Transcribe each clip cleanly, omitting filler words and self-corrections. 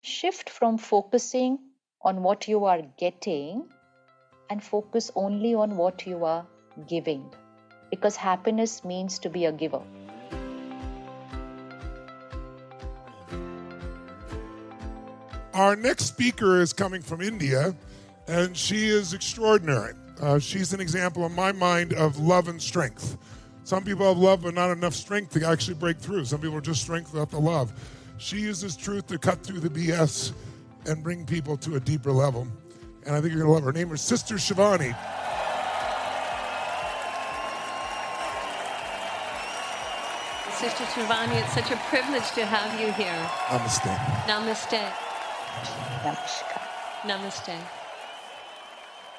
shift from focusing on what you are getting and focus only on what you are giving. Because happiness means to be a giver. Our next speaker is coming from India, and she is extraordinary. She's an example in my mind of love and strength. Some people have love but not enough strength to actually break through. Some people are just strength without the love. She uses truth to cut through the BS and bring people to a deeper level. And I think you're going to love her. Her name is Sister Shivani. Sister Shivani, it's such a privilege to have you here. Namaste. Namaste. Namaskar. Namaste.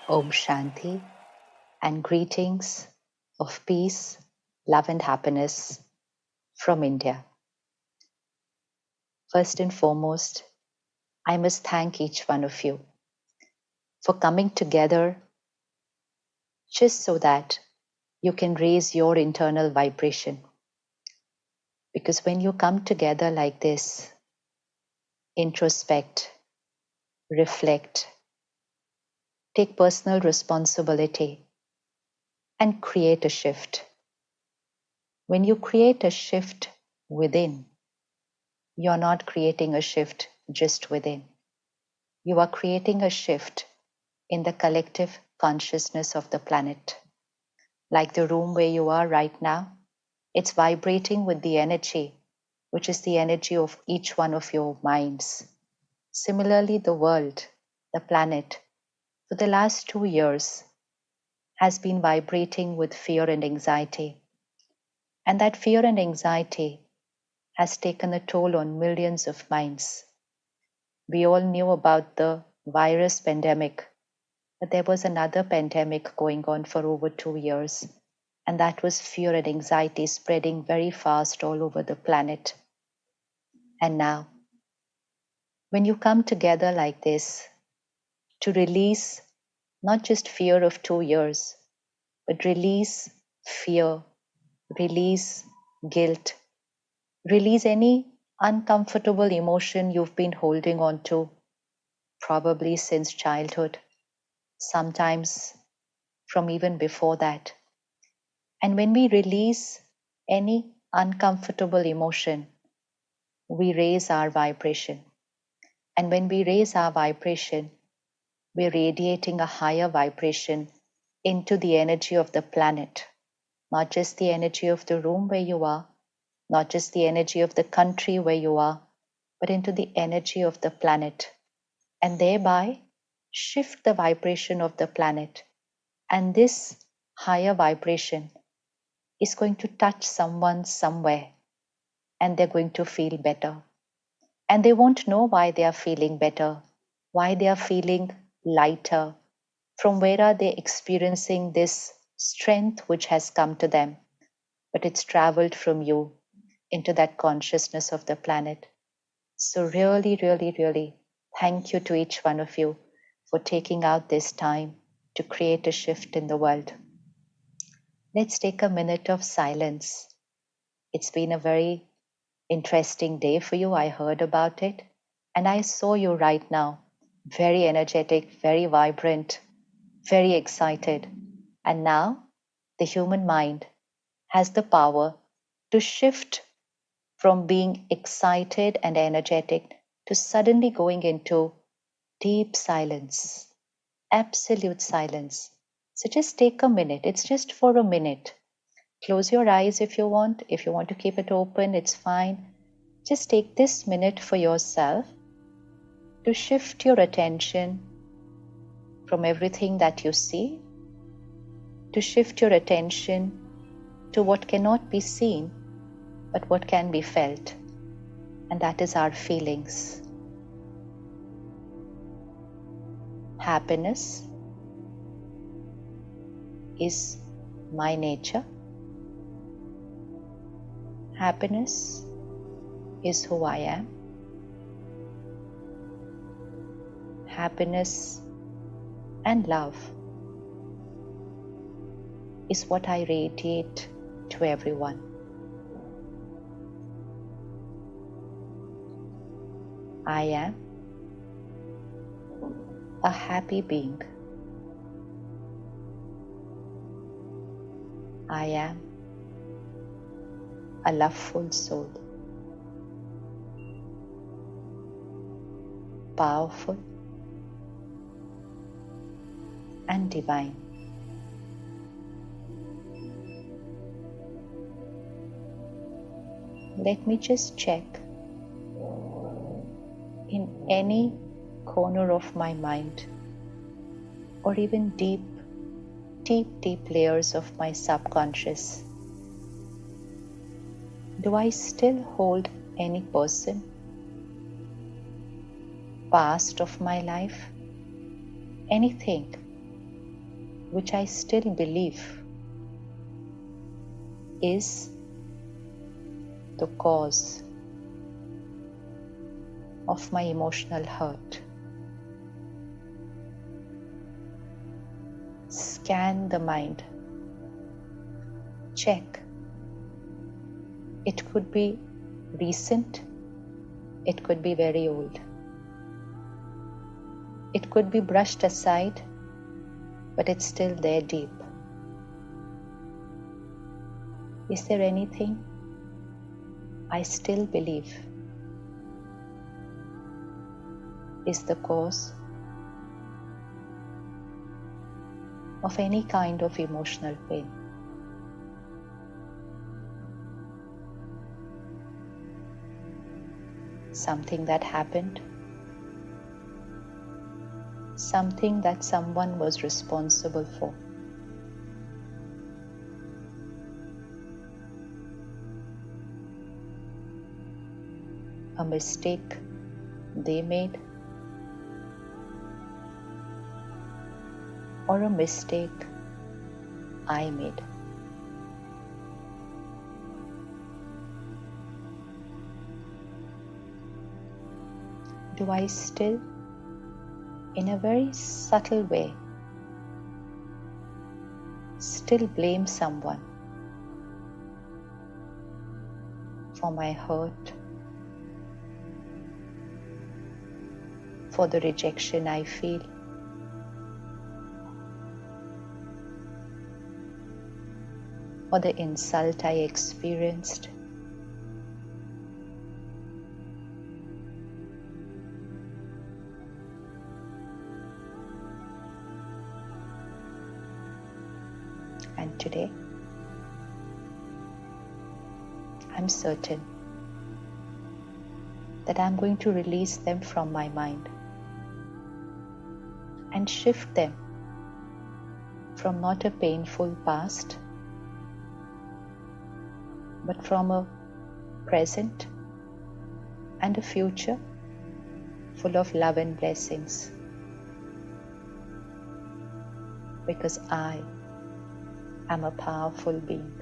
Om Shanti and greetings of peace, love and happiness from India. First and foremost, I must thank each one of you for coming together just so that you can raise your internal vibration. Because when you come together like this, introspect, reflect, take personal responsibility, and create a shift. When you create a shift within, you're not creating a shift just within. You are creating a shift in the collective consciousness of the planet. Like the room where you are right now, it's vibrating with the energy, which is the energy of each one of your minds. Similarly, the world, the planet, for the last 2 years has been vibrating with fear and anxiety. And that fear and anxiety has taken a toll on millions of minds. We all knew about the virus pandemic, but there was another pandemic going on for over 2 years, and that was fear and anxiety spreading very fast all over the planet. And now, when you come together like this to release not just fear of 2 years, but release fear, release guilt, release any uncomfortable emotion you've been holding on to, probably since childhood, sometimes from even before that. And when we release any uncomfortable emotion, we raise our vibration. And when we raise our vibration, we're radiating a higher vibration into the energy of the planet, not just the energy of the room where you are, not just the energy of the country where you are, but into the energy of the planet, and thereby shift the vibration of the planet. And this higher vibration is going to touch someone somewhere, and they're going to feel better. And they won't know why they are feeling better, why they are feeling lighter, from where are they experiencing this strength which has come to them, but it's traveled from you into that consciousness of the planet. So really, really, really, thank you to each one of you for taking out this time to create a shift in the world. Let's take a minute of silence. It's been a very interesting day for you. I heard about it, and I saw you right now, very energetic, very vibrant, very excited. And now the human mind has the power to shift from being excited and energetic to suddenly going into deep silence, absolute silence. So just take a minute. It's just for a minute. Close your eyes if you want. If you want to keep it open, it's fine. Just take this minute for yourself to shift your attention from everything that you see, to shift your attention to what cannot be seen, but what can be felt. And that is our feelings. Happiness is my nature. Happiness is who I am. Happiness and love is what I radiate to everyone. I am a happy being. I am a loveful soul, powerful and divine. Let me just check in any corner of my mind, or even deep layers of my subconscious. Do I still hold any person, past of my life, anything which I still believe is the cause of my emotional hurt? Scan the mind. Check. It could be recent, it could be very old. It could be brushed aside, but it's still there deep. Is there anything I still believe is the cause of any kind of emotional pain? Something that happened, something that someone was responsible for. A mistake they made, or a mistake I made. Do I still, in a very subtle way, still blame someone for my hurt, for the rejection I feel, or the insult I experienced? And today, I'm certain that I'm going to release them from my mind and shift them from not a painful past, but from a present and a future full of love and blessings. Because I am a powerful being.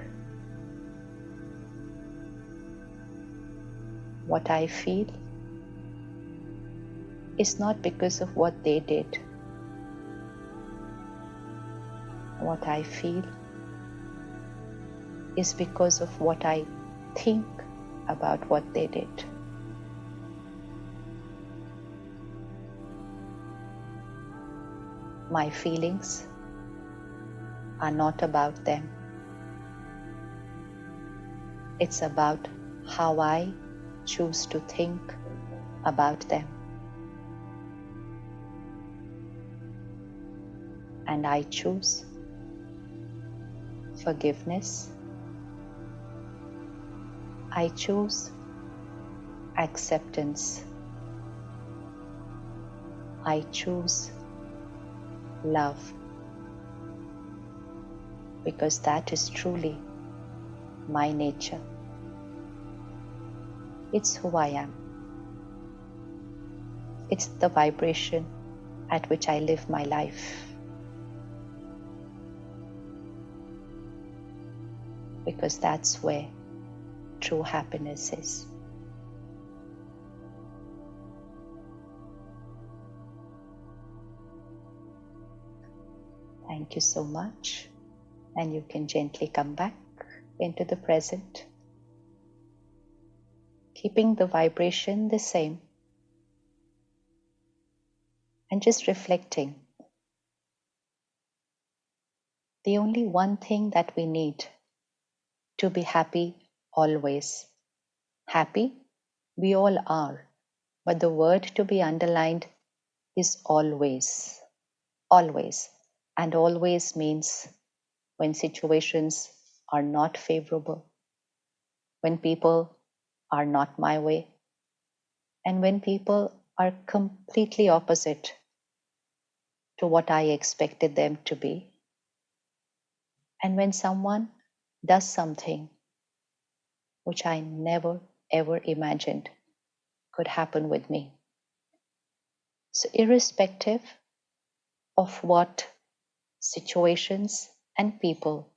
What I feel is not because of what they did. What I feel is because of what I think about what they did. My feelings are not about them. It's about how I choose to think about them. And I choose forgiveness. I choose acceptance. I choose love. Because that is truly my nature. It's who I am. It's the vibration at which I live my life. Because that's where true happiness is. Thank you so much. And you can gently come back into the present, keeping the vibration the same. and just reflecting. The only one thing that we need to be happy always. Happy, we all are, but the word to be underlined is always. Always. And always means when situations are not favorable, when people are not my way, and when people are completely opposite to what I expected them to be, and when someone does something which I never ever imagined could happen with me. So, irrespective of what situations and people,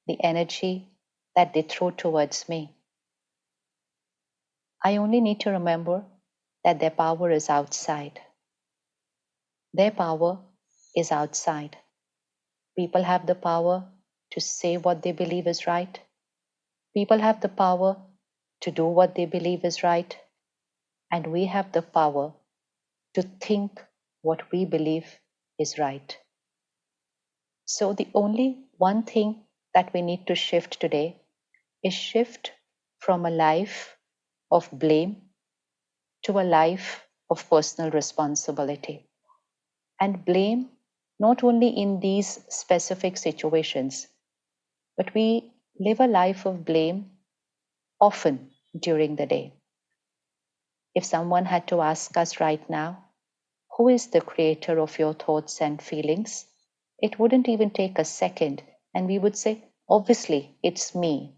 the energy that they throw towards me, I only need to remember that their power is outside. Their power is outside. People have the power to say what they believe is right. People have the power to do what they believe is right. And we have the power to think what we believe is right. So the only one thing that we need to shift today is shift from a life of blame to a life of personal responsibility. And blame not only in these specific situations, but we live a life of blame often during the day. If someone had to ask us right now, who is the creator of your thoughts and feelings? It wouldn't even take a second, and we would say, obviously, it's me.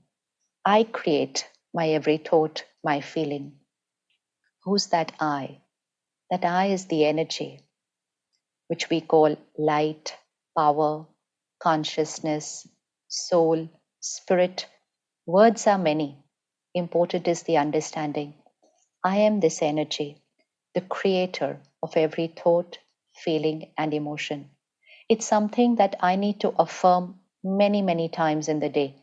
I create my every thought, my feeling. Who's that I? That I is the energy, which we call light, power, consciousness, soul, spirit. Words are many. Important is the understanding. I am this energy, the creator of every thought, feeling, and emotion. It's something that I need to affirm many, many times in the day.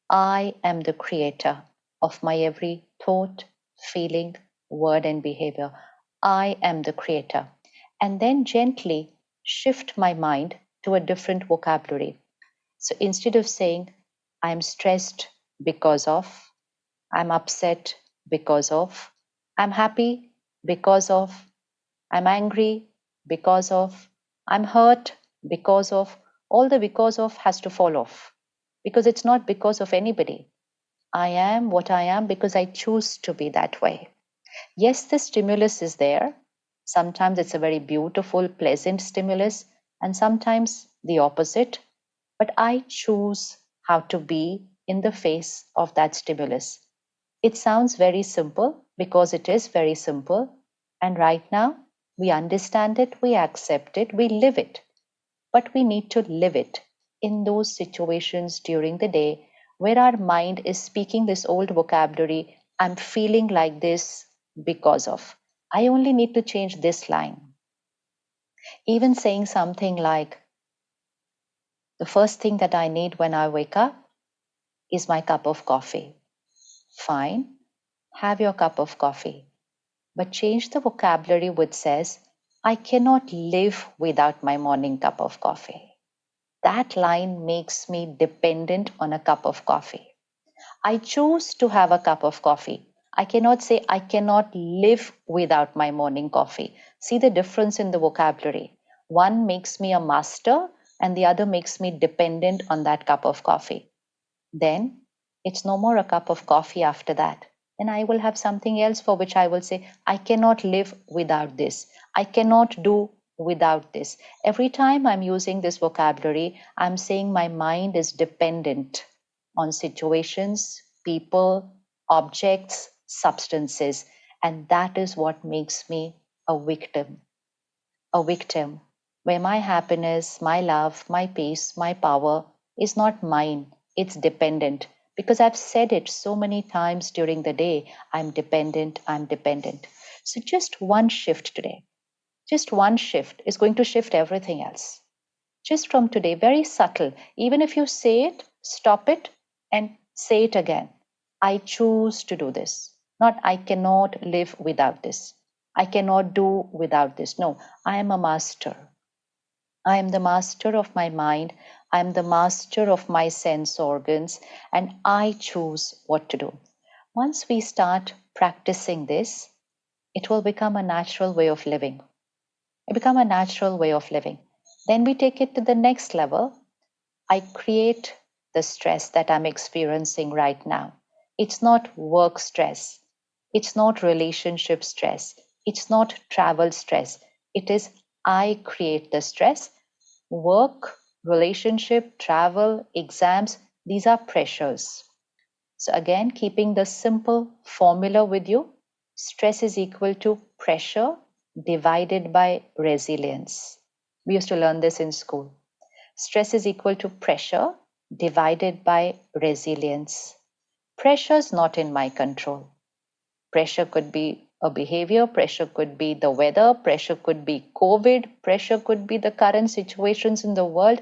I am the creator of my every thought, feeling, word, and behavior. I am the creator. And then gently shift my mind to a different vocabulary. So instead of saying, I'm stressed because of, I'm upset because of, I'm happy because of, I'm angry because of, I'm hurt because of, all the because of has to fall off because it's not because of anybody. I am what I am because I choose to be that way. Yes, the stimulus is there. Sometimes it's a very beautiful, pleasant stimulus, and sometimes the opposite. But I choose how to be in the face of that stimulus. It sounds very simple because it is very simple. And right now, we understand it, we accept it, we live it. But we need to live it in those situations during the day where our mind is speaking this old vocabulary. I'm feeling like this because of. I only need to change this line. Even saying something like, the first thing that I need when I wake up is my cup of coffee. Fine, have your cup of coffee. But change the vocabulary which says, I cannot live without my morning cup of coffee. That line makes me dependent on a cup of coffee. I choose to have a cup of coffee. I cannot say I cannot live without my morning coffee. See the difference in the vocabulary. One makes me a master and the other makes me dependent on that cup of coffee. Then it's no more a cup of coffee after that. Then I will have something else for which I will say, I cannot live without this. I cannot do without this. Every time I'm using this vocabulary, I'm saying my mind is dependent on situations, people, objects, substances. And that is what makes me a victim. A victim where my happiness, my love, my peace, my power is not mine, it's dependent. Because I've said it so many times during the day, I'm dependent, I'm dependent. So just one shift today, just one shift is going to shift everything else. Just from today, very subtle. Even if you say it, stop it and say it again. I choose to do this, not I cannot live without this. I cannot do without this. No, I am a master. I am the master of my mind. I am the master of my sense organs, and I choose what to do. Once we start practicing this, it will become a natural way of living. It become a natural way of living. Then we take it to the next level. I create the stress that I'm experiencing right now. It's not work stress. It's not relationship stress. It's not travel stress. It is I create the stress. Work, relationship, travel, exams, these are pressures. So again, keeping the simple formula with you, stress is equal to pressure divided by resilience. We used to learn this in school. Stress is equal to pressure divided by resilience. Pressure is not in my control. Pressure could be a behavior, pressure could be the weather, pressure could be COVID, pressure could be the current situations in the world,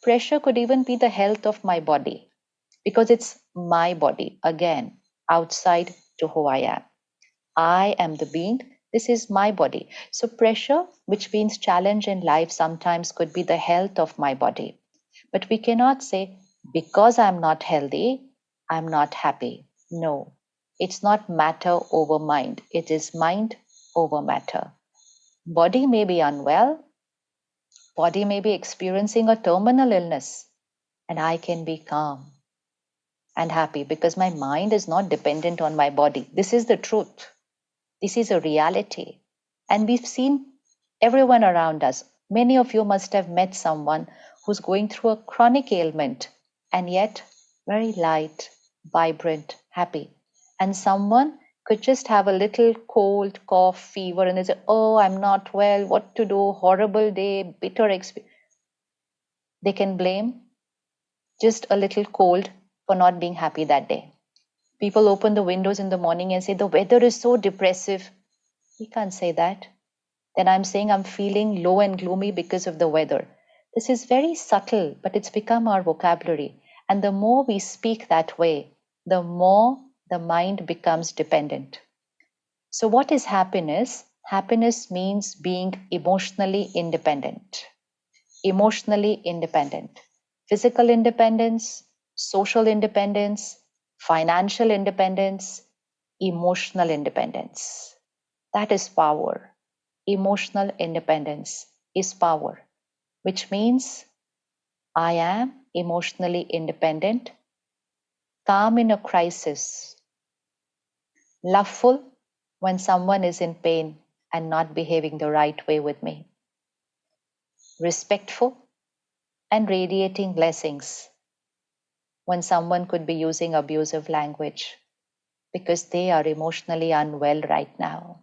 pressure could even be the health of my body, because it's my body, again, outside to who I am. I am the being, this is my body. So, pressure, which means challenge in life, sometimes could be the health of my body. But we cannot say, because I'm not healthy, I'm not happy. No, it's not matter over mind, it is mind over matter. Body may be unwell, body may be experiencing a terminal illness, and I can be calm and happy because my mind is not dependent on my body. This is the truth. This is a reality. And we've seen everyone around us. Many of you must have met someone who's going through a chronic ailment and yet very light, vibrant, happy. And someone could just have a little cold, cough, fever, and they say, oh, I'm not well, what to do, horrible day, bitter experience. They can blame just a little cold for not being happy that day. People open the windows in the morning and say, the weather is so depressive. We can't say that. Then I'm saying I'm feeling low and gloomy because of the weather. This is very subtle, but it's become our vocabulary. And the more we speak that way, the more the mind becomes dependent. So, what is happiness? Happiness means being emotionally independent. Emotionally independent. Physical independence, social independence, financial independence, emotional independence. That is power. Emotional independence is power, which means I am emotionally independent, calm in a crisis, loveful when someone is in pain and not behaving the right way with me, respectful and radiating blessings when someone could be using abusive language because they are emotionally unwell right now.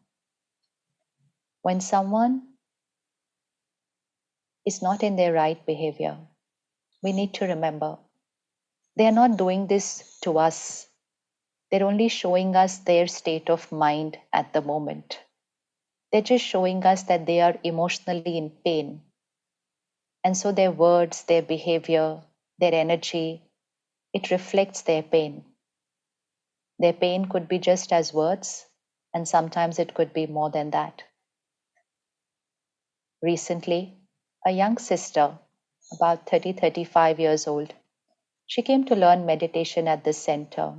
When someone is not in their right behavior, we need to remember they are not doing this to us. They're only showing us their state of mind at the moment. They're just showing us that they are emotionally in pain. And so their words, their behavior, their energy, it reflects their pain. Their pain could be just as words, and sometimes it could be more than that. Recently, a young sister, about 30, 35 years old, she came to learn meditation at this center.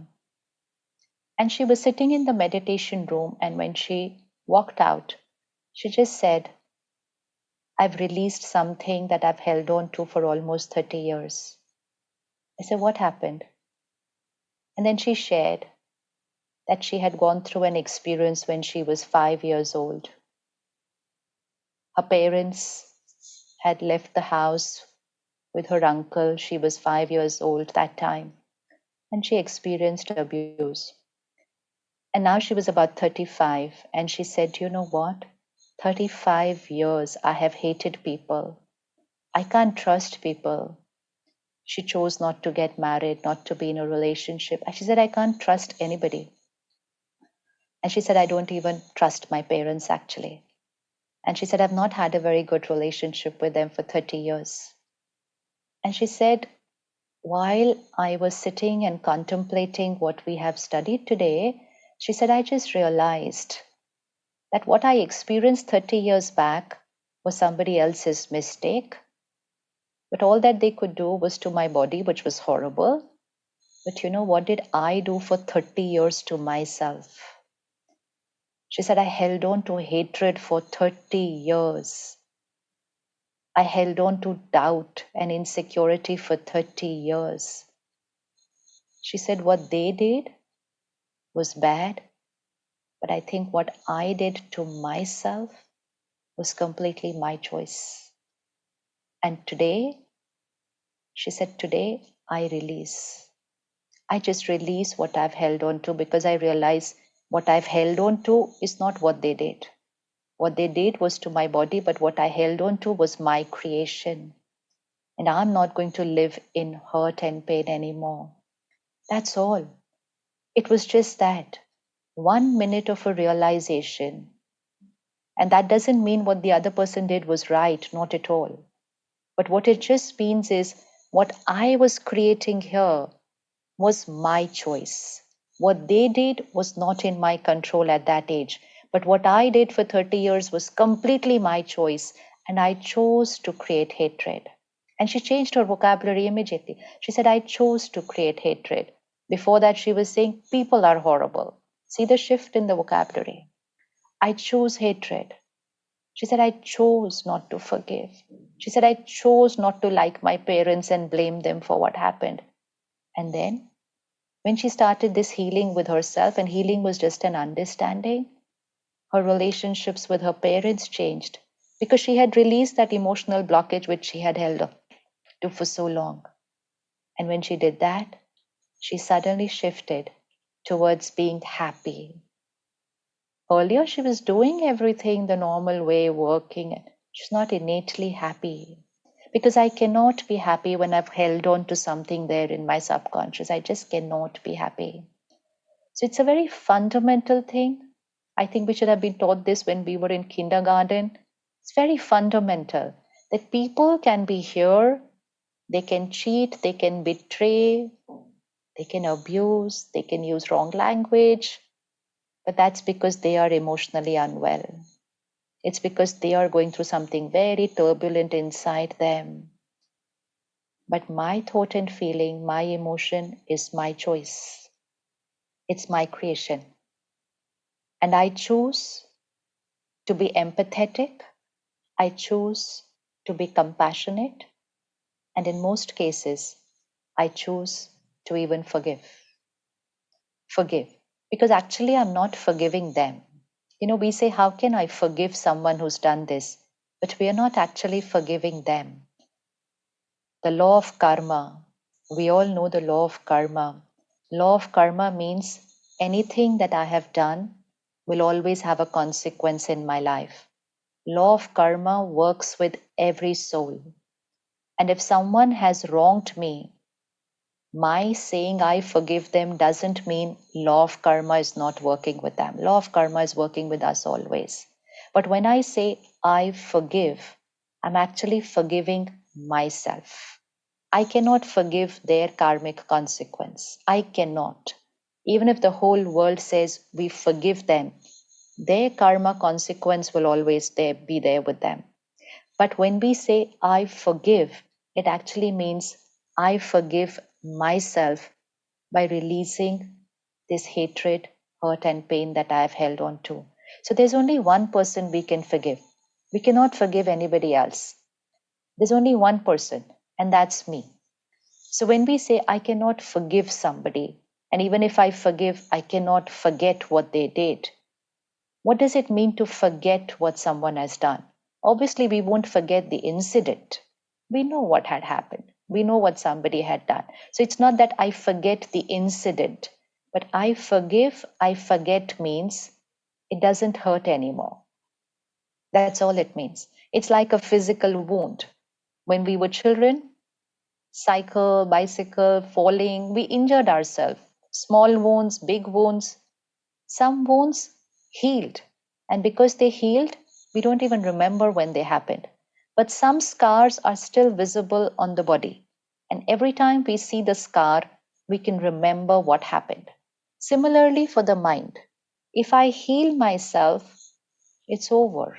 And she was sitting in the meditation room, and when she walked out, she just said, I've released something that I've held on to for almost 30 years. I said, what happened? And then she shared that she had gone through an experience when she was 5 years old. Her parents had left the house with her uncle. She was 5 years old that time, and she experienced abuse. And now she was about 35, and she said, you know what? 35 years I have hated people. I can't trust people. She chose not to get married, not to be in a relationship. And she said, I can't trust anybody. And she said, I don't even trust my parents actually. And she said, I've not had a very good relationship with them for 30 years. And she said, while I was sitting and contemplating what we have studied today, she said, I just realized that what I experienced 30 years back was somebody else's mistake, but all that they could do was to my body, which was horrible. But you know, what did I do for 30 years to myself? She said, I held on to hatred for 30 years. I held on to doubt and insecurity for 30 years. She said, what they did was bad, but I think what I did to myself was completely my choice. And today, she said, today I release. I just release what I've held on to because I realize what I've held on to is not what they did. What they did was to my body, but what I held on to was my creation. And I'm not going to live in hurt and pain anymore. That's all. It was just that 1 minute of a realization. And that doesn't mean what the other person did was right, not at all. But what it just means is what I was creating here was my choice. What they did was not in my control at that age. But what I did for 30 years was completely my choice. And I chose to create hatred. And she changed her vocabulary immediately. She said, I chose to create hatred. Before that, she was saying, people are horrible. See the shift in the vocabulary. I chose hatred. She said, I chose not to forgive. She said, I chose not to like my parents and blame them for what happened. And then, when she started this healing with herself, and healing was just an understanding, her relationships with her parents changed because she had released that emotional blockage which she had held to for so long. And when she did that, she suddenly shifted towards being happy. Earlier, she was doing everything the normal way, working. She's not innately happy because I cannot be happy when I've held on to something there in my subconscious. I just cannot be happy. So it's a very fundamental thing. I think we should have been taught this when we were in kindergarten. It's very fundamental that people can be here, they can cheat, they can betray, they can abuse, they can use wrong language, but that's because they are emotionally unwell. It's because they are going through something very turbulent inside them. But my thought and feeling, my emotion is my choice. It's my creation. And I choose to be empathetic. I choose to be compassionate. And in most cases, I choose to even forgive. Forgive. Because actually, I'm not forgiving them. You know, we say, how can I forgive someone who's done this? But we are not actually forgiving them. The law of karma. We all know the law of karma. Law of karma means anything that I have done will always have a consequence in my life. Law of karma works with every soul. And if someone has wronged me, my saying I forgive them doesn't mean law of karma is not working with them. Law of karma is working with us always. But when I say I forgive, I'm actually forgiving myself. I cannot forgive their karmic consequence. I cannot. Even if the whole world says we forgive them, their karma consequence will always be there with them. But when we say I forgive, it actually means I forgive myself by releasing this hatred, hurt, and pain that I have held on to. So there's only one person we can forgive. We cannot forgive anybody else. There's only one person, and that's me. So when we say I cannot forgive somebody, and even if I forgive, I cannot forget what they did, what does it mean to forget what someone has done? Obviously, we won't forget the incident. We know what had happened. We know what somebody had done. So it's not that I forget the incident, but I forgive, I forget means it doesn't hurt anymore. That's all it means. It's like a physical wound. When we were children, cycle, bicycle, falling, we injured ourselves. Small wounds, big wounds. Some wounds healed, and because they healed, we don't even remember when they happened. But some scars are still visible on the body, and every time we see the scar, we can remember what happened. Similarly, for the mind, if I heal myself, It's over.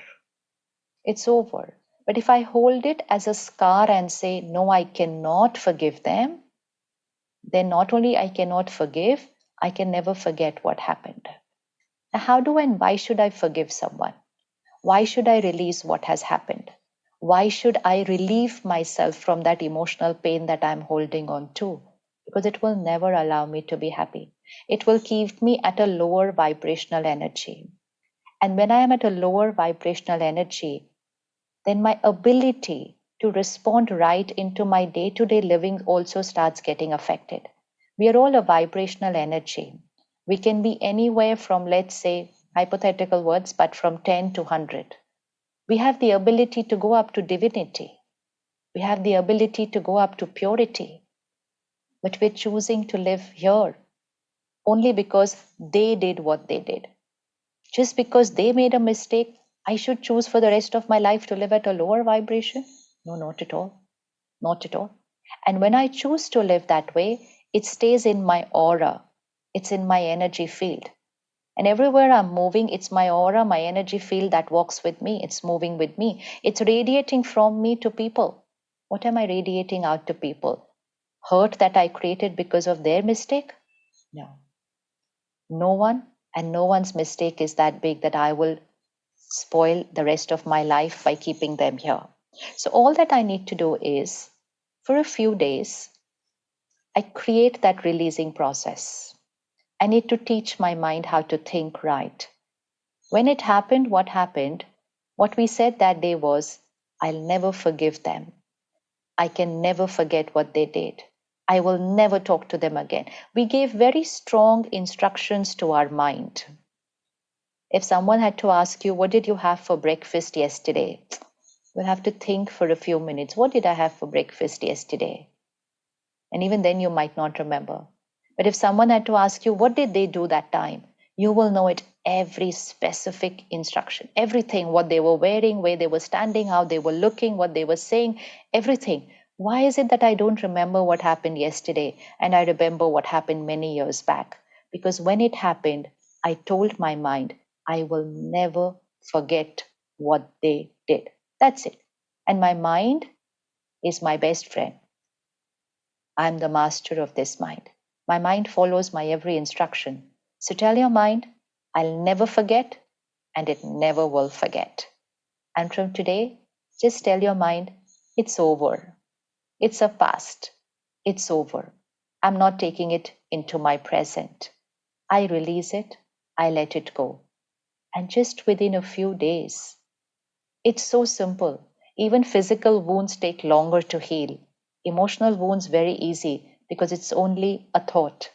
It's over. But if I hold it as a scar and say, no, I cannot forgive them, then not only I cannot forgive, I can never forget what happened. Now, how do and why should I forgive someone? Why should I release what has happened? Why should I relieve myself from that emotional pain that I'm holding on to? Because it will never allow me to be happy. It will keep me at a lower vibrational energy. And when I am at a lower vibrational energy, then my ability to respond right into my day to day living also starts getting affected. We are all a vibrational energy. We can be anywhere from, let's say, hypothetical words, but from 10 to 100. We have the ability to go up to divinity. We have the ability to go up to purity. But we're choosing to live here only because they did what they did. Just because they made a mistake, I should choose for the rest of my life to live at a lower vibration? No, not at all. Not at all. And when I choose to live that way, it stays in my aura. It's in my energy field. And everywhere I'm moving, it's my aura, my energy field that walks with me. It's moving with me. It's radiating from me to people. What am I radiating out to people? Hurt that I created because of their mistake? No. No one and no one's mistake is that big that I will spoil the rest of my life by keeping them here. So, all that I need to do is for a few days, I create that releasing process. I need to teach my mind how to think right. When it happened, what happened? What we said that day was, I'll never forgive them. I can never forget what they did. I will never talk to them again. We gave very strong instructions to our mind. If someone had to ask you, what did you have for breakfast yesterday? We'll have to think for a few minutes. What did I have for breakfast yesterday? And even then, you might not remember. But if someone had to ask you, what did they do that time? You will know it, every specific instruction, everything, what they were wearing, where they were standing, how they were looking, what they were saying, everything. Why is it that I don't remember what happened yesterday and I remember what happened many years back? Because when it happened, I told my mind, I will never forget what they did. That's it. And my mind is my best friend. I'm the master of this mind. My mind follows my every instruction. So tell your mind, I'll never forget, and it never will forget. And from today, just tell your mind, it's over. It's a past. It's over. I'm not taking it into my present. I release it. I let it go. And just within a few days, it's so simple. Even physical wounds take longer to heal. Emotional wounds very easy because it's only a thought.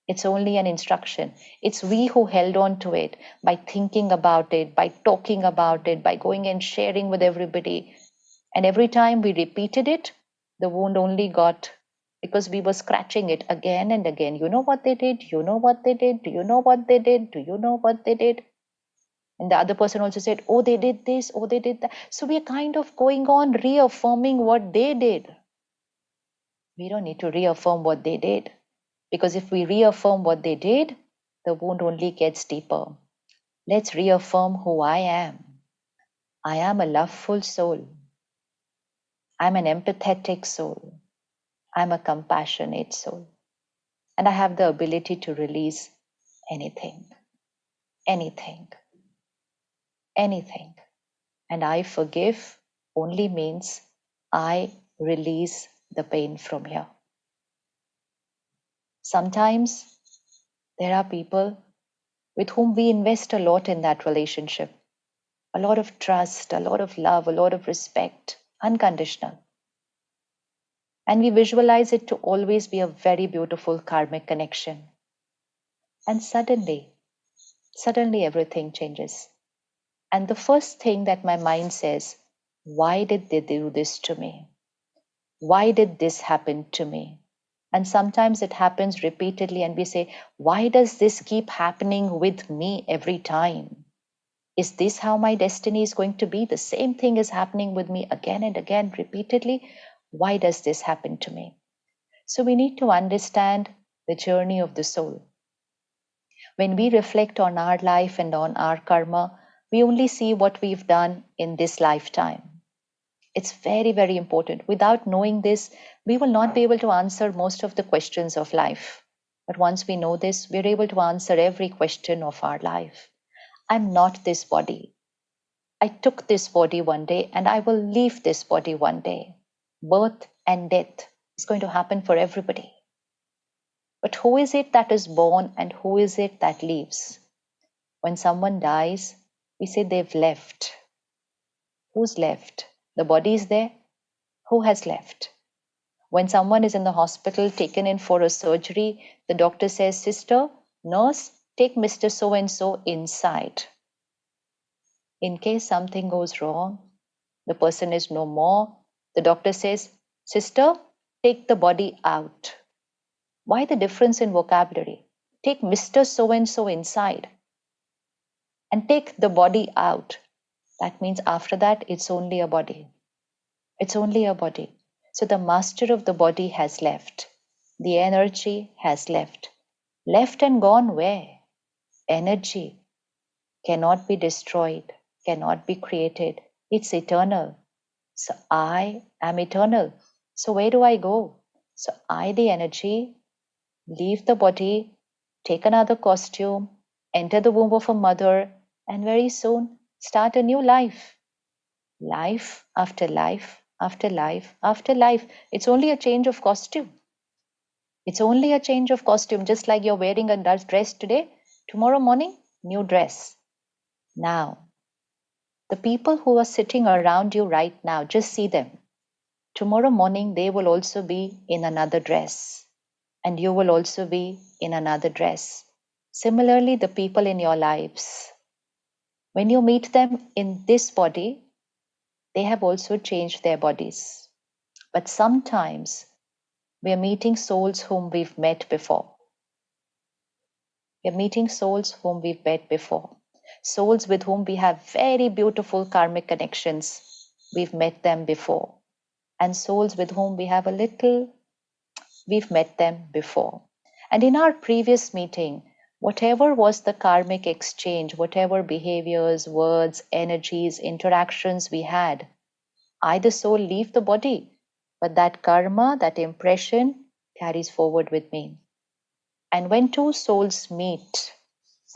It's only an instruction. It's we who held on to it by thinking about it, by talking about it, by going and sharing with everybody. And every time we repeated it, the wound only got because we were scratching it again and again. You know what they did? You know what they did? Do you know what they did? Do you know what they did? And the other person also said, oh, they did this, oh, they did that. So we are kind of going on reaffirming what they did. We don't need to reaffirm what they did. Because if we reaffirm what they did, the wound only gets deeper. Let's reaffirm who I am. I am a loveful soul. I'm an empathetic soul. I'm a compassionate soul. And I have the ability to release anything, anything, anything. And I forgive only means I release the pain from here. Sometimes there are people with whom we invest a lot in that relationship, a lot of trust, a lot of love, a lot of respect, unconditional. And we visualize it to always be a very beautiful karmic connection. And suddenly everything changes. And the first thing that my mind says, why did they do this to me? Why did this happen to me? And sometimes it happens repeatedly, and we say, why does this keep happening with me every time? Is this how my destiny is going to be? The same thing is happening with me again and again, repeatedly. Why does this happen to me? So we need to understand the journey of the soul. When we reflect on our life and on our karma, We only see what we've done in this lifetime. It's very, very important. Without knowing this, we will not be able to answer most of the questions of life. But once we know this, we're able to answer every question of our life. I'm not this body. I took this body one day and I will leave this body one day. Birth and death is going to happen for everybody. But who is it that is born and who is it that leaves? When someone dies, we say they've left. Who's left? The body is there. Who has left? When someone is in the hospital taken in for a surgery, the doctor says, Sister, nurse, take Mr. So and so inside. In case something goes wrong, the person is no more. The doctor says, Sister, take the body out. Why the difference in vocabulary? Take Mr. So and so inside and take the body out. That means after that, it's only a body. It's only a body. So the master of the body has left. The energy has left. Left and gone where? Energy cannot be destroyed, cannot be created. It's eternal. So I am eternal. So where do I go? So I, the energy, leave the body, take another costume, enter the womb of a mother, and very soon start a new life. Life after life after life after life. It's only a change of costume. It's only a change of costume, just like you're wearing a dress today. Tomorrow morning, new dress. Now, the people who are sitting around you right now, just see them. Tomorrow morning, they will also be in another dress, and you will also be in another dress. Similarly, the people in your lives, when you meet them in this body, they have also changed their bodies. But sometimes we are meeting souls whom we've met before. We are meeting souls whom we've met before. Souls with whom we have very beautiful karmic connections. We've met them before. And souls with whom we have a little, we've met them before. And in our previous meeting, whatever was the karmic exchange, whatever behaviors, words, energies, interactions we had, I, the soul, leave the body, but that karma, that impression carries forward with me. And when two souls meet,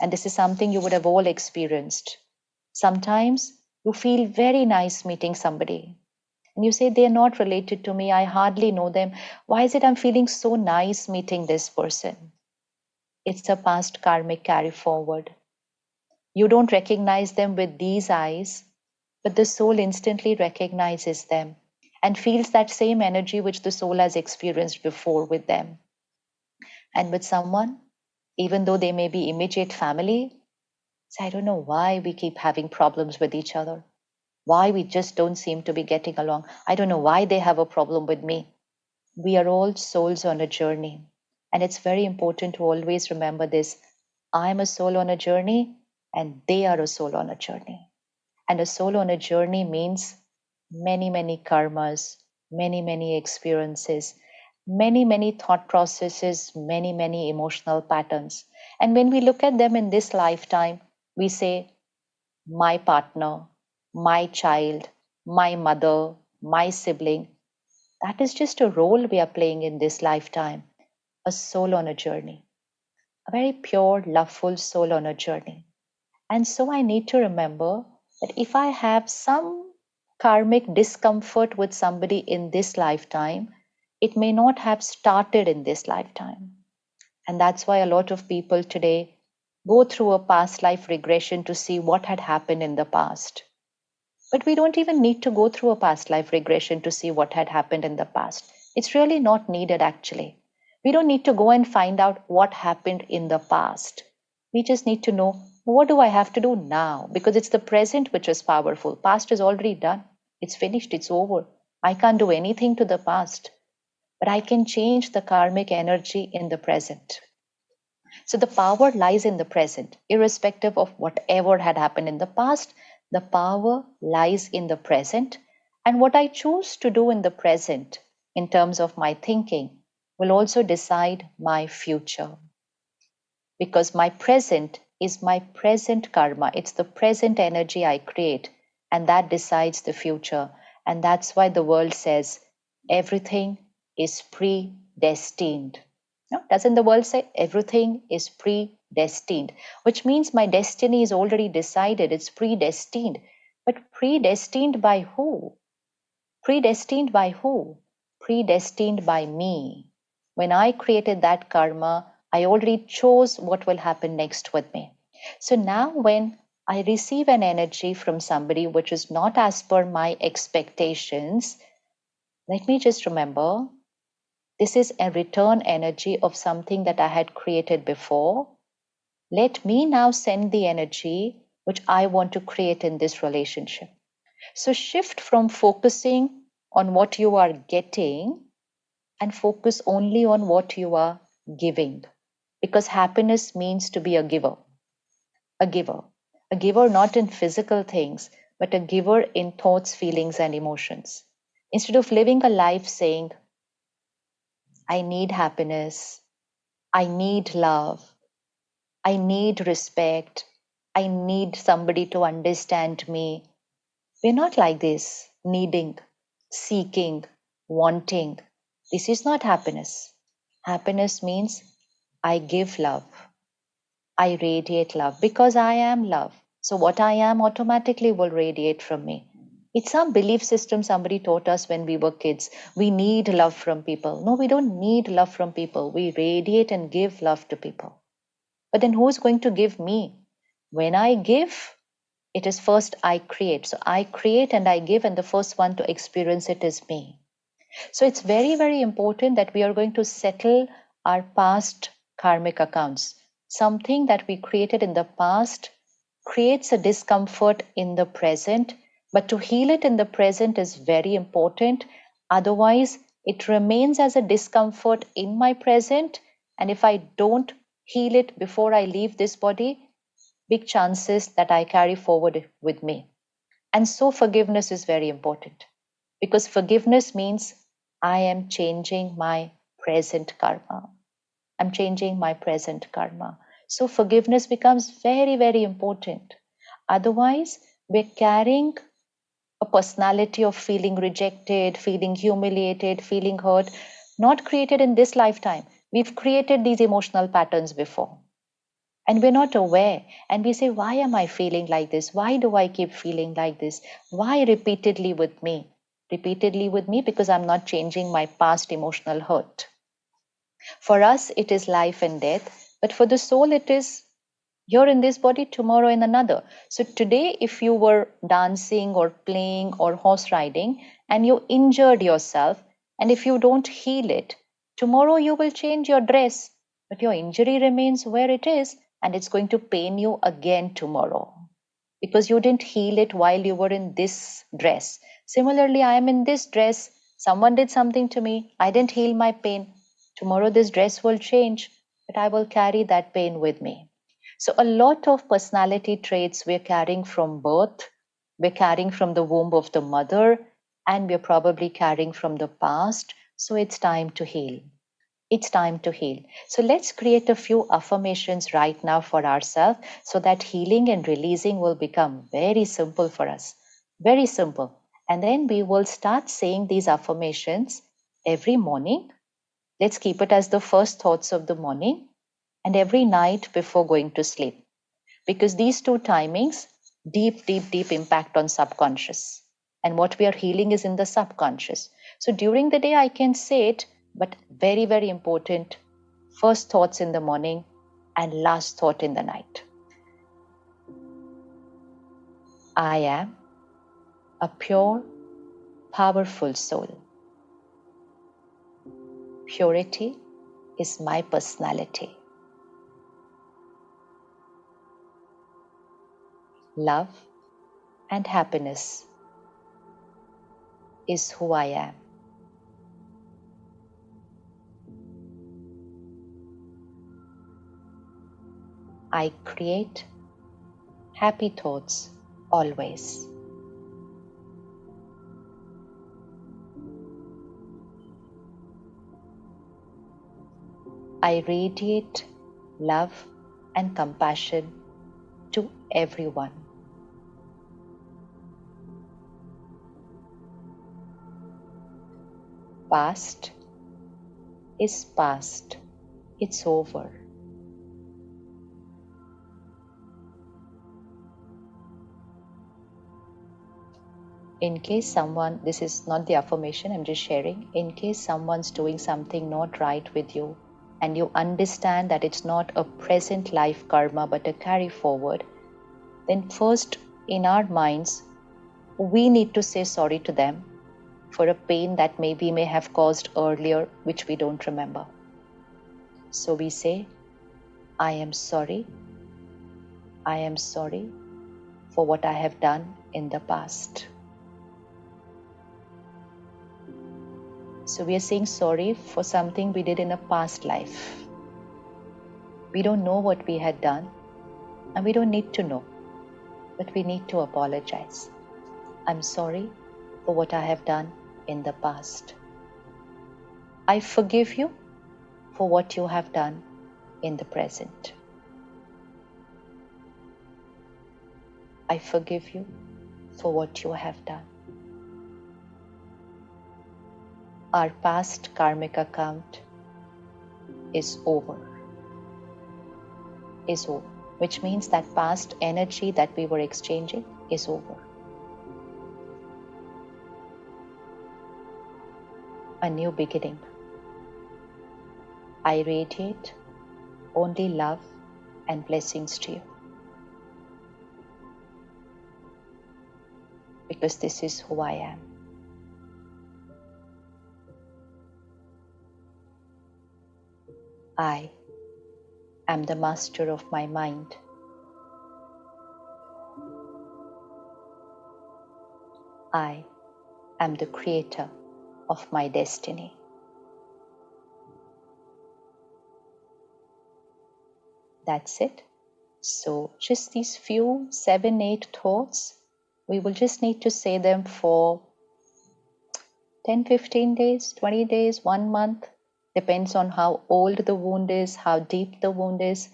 and this is something you would have all experienced, sometimes you feel very nice meeting somebody. And you say, they're not related to me. I hardly know them. Why is it I'm feeling so nice meeting this person? It's a past karmic carry forward. You don't recognize them with these eyes, but the soul instantly recognizes them and feels that same energy which the soul has experienced before with them. And with someone, even though they may be immediate family, say, I don't know why we keep having problems with each other, why we just don't seem to be getting along. I don't know why they have a problem with me. We are all souls on a journey. And it's very important to always remember this. I'm a soul on a journey and they are a soul on a journey. And a soul on a journey means many, many karmas, many, many experiences, many, many thought processes, many, many emotional patterns. And when we look at them in this lifetime, we say, my partner, my child, my mother, my sibling. That is just a role we are playing in this lifetime, a soul on a journey, a very pure, loveful soul on a journey. And so I need to remember that if I have some karmic discomfort with somebody in this lifetime, it may not have started in this lifetime. And that's why a lot of people today go through a past life regression to see what had happened in the past. But we don't even need to go through a past life regression to see what had happened in the past. It's really not needed, actually. We don't need to go and find out what happened in the past. We just need to know, what do I have to do now? Because it's the present which is powerful. Past is already done. It's finished. It's over. I can't do anything to the past. But I can change the karmic energy in the present. So the power lies in the present, irrespective of whatever had happened in the past. The power lies in the present. And what I choose to do in the present, in terms of my thinking, will also decide my future. Because my present is my present karma. It's the present energy I create, and that decides the future. And that's why the world says everything is predestined. No? Doesn't the world say everything is predestined? Which means my destiny is already decided, it's predestined. But predestined by who? Predestined by who? Predestined by me. When I created that karma, I already chose what will happen next with me. So now when I receive an energy from somebody which is not as per my expectations, let me just remember this is a return energy of something that I had created before. Let me now send the energy which I want to create in this relationship. So shift from focusing on what you are getting and focus only on what you are giving. Because happiness means to be a giver, a giver, a giver not in physical things, but a giver in thoughts, feelings, and emotions. Instead of living a life saying, I need happiness, I need love, I need respect, I need somebody to understand me. We're not like this, needing, seeking, wanting. This is not happiness. Happiness means I give love, I radiate love because I am love. So what I am automatically will radiate from me. It's some belief system somebody taught us when we were kids. We need love from people. No, we don't need love from people. We radiate and give love to people. But then who's going to give me? When I give, it is first I create. So I create and I give, and the first one to experience it is me. So it's very, very important that we are going to settle our past karmic accounts. Something that we created in the past creates a discomfort in the present, but to heal it in the present is very important. Otherwise, it remains as a discomfort in my present. And if I don't heal it before I leave this body, big chances that I carry forward with me. And so forgiveness is very important because forgiveness means I am changing my present karma. I'm changing my present karma. So forgiveness becomes very, very important. Otherwise, we're carrying a personality of feeling rejected, feeling humiliated, feeling hurt, not created in this lifetime. We've created these emotional patterns before. And we're not aware. And we say, why am I feeling like this? Why do I keep feeling like this? Why repeatedly with me? Repeatedly with me because I'm not changing my past emotional hurt. For us, it is life and death. But for the soul, it is you're in this body, tomorrow in another. So today, if you were dancing or playing or horse riding and you injured yourself, and if you don't heal it, tomorrow you will change your dress, but your injury remains where it is, and it's going to pain you again tomorrow because you didn't heal it while you were in this dress. Similarly, I am in this dress. Someone did something to me. I didn't heal my pain. Tomorrow, this dress will change, but I will carry that pain with me. So, a lot of personality traits we're carrying from birth, we're carrying from the womb of the mother, and we're probably carrying from the past. So, it's time to heal. It's time to heal. So let's create a few affirmations right now for ourselves so that healing and releasing will become very simple for us. Very simple. And then we will start saying these affirmations every morning. Let's keep it as the first thoughts of the morning and every night before going to sleep. Because these two timings, deep impact on subconscious. And what we are healing is in the subconscious. So during the day, I can say it, but very, very important. First thoughts in the morning and last thought in the night. I am a pure, powerful soul. Purity is my personality. Love and happiness is who I am. I create happy thoughts always. I radiate love and compassion everyone. Past is past. It's over. In case someone, this is not the affirmation, I'm just sharing. In case someone's doing something not right with you and you understand that it's not a present life karma but a carry forward, then first in our minds, we need to say sorry to them for a pain that maybe may have caused earlier, which we don't remember. So we say, I am sorry. I am sorry for what I have done in the past. So we are saying sorry for something we did in a past life. We don't know what we had done, and we don't need to know, but we need to apologize. I'm sorry for what I have done in the past. I forgive you for what you have done in the present. I forgive you for what you have done. Our past karmic account is over. Is over, which means that past energy that we were exchanging is over. A new beginning. I radiate only love and blessings to you. Because this is who I am. I am the master of my mind. I am the creator of my destiny. That's it. So just these few 7-8 thoughts, we will just need to say them for 10-15 days, 20 days, 1 month. Depends on how old the wound is, how deep the wound is.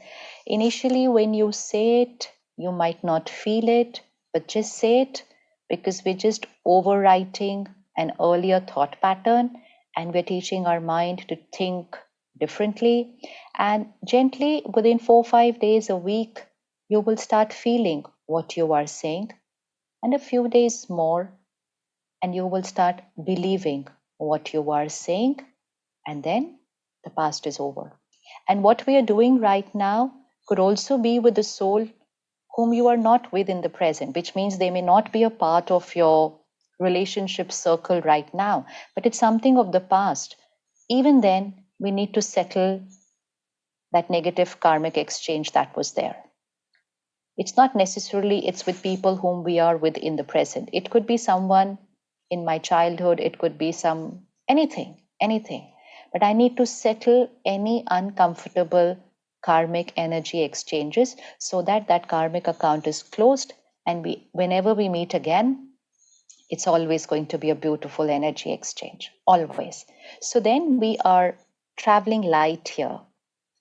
Initially, when you say it, you might not feel it, but just say it because we're just overwriting an earlier thought pattern and we're teaching our mind to think differently. And gently, within 4-5 days, a week, you will start feeling what you are saying. And a few days more, and you will start believing what you are saying, and then the past is over. And what we are doing right now could also be with the soul whom you are not with in the present, which means they may not be a part of your relationship circle right now, but it's something of the past. Even then, we need to settle that negative karmic exchange that was there. It's not necessarily it's with people whom we are with in the present. It could be someone in my childhood. It could be anything. But I need to settle any uncomfortable karmic energy exchanges so that that karmic account is closed. And whenever we meet again, it's always going to be a beautiful energy exchange. Always. So then we are traveling light here.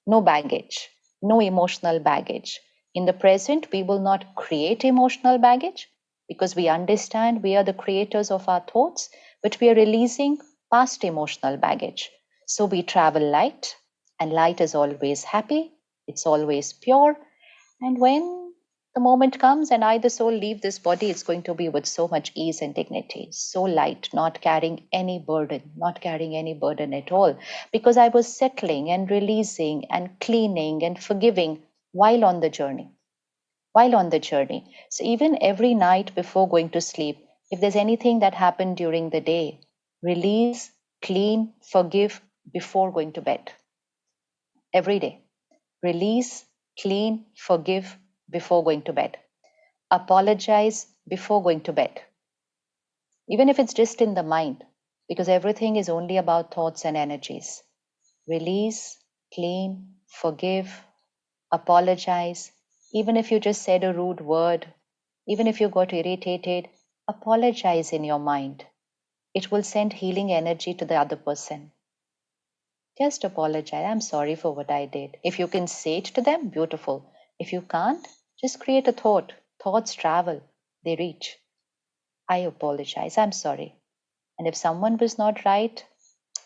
No baggage, no emotional baggage. In the present, we will not create emotional baggage because we understand we are the creators of our thoughts, but we are releasing past emotional baggage. So we travel light, and light is always happy, it's always pure. And when the moment comes and I, the soul, leave this body, it's going to be with so much ease and dignity, so light, not carrying any burden at all, because I was settling and releasing and cleaning and forgiving while on the journey. So even every night before going to sleep, if there's anything that happened during the day, release, clean, forgive before going to bed. Every day. Release, clean, forgive before going to bed. Apologize before going to bed. Even if it's just in the mind, because everything is only about thoughts and energies. Release, clean, forgive, apologize. Even if you just said a rude word, even if you got irritated, apologize in your mind. It will send healing energy to the other person. Just apologize. I'm sorry for what I did. If you can say it to them, beautiful. If you can't, Just create a thought. Thoughts travel, they reach. I apologize, I'm sorry. And if someone was not right,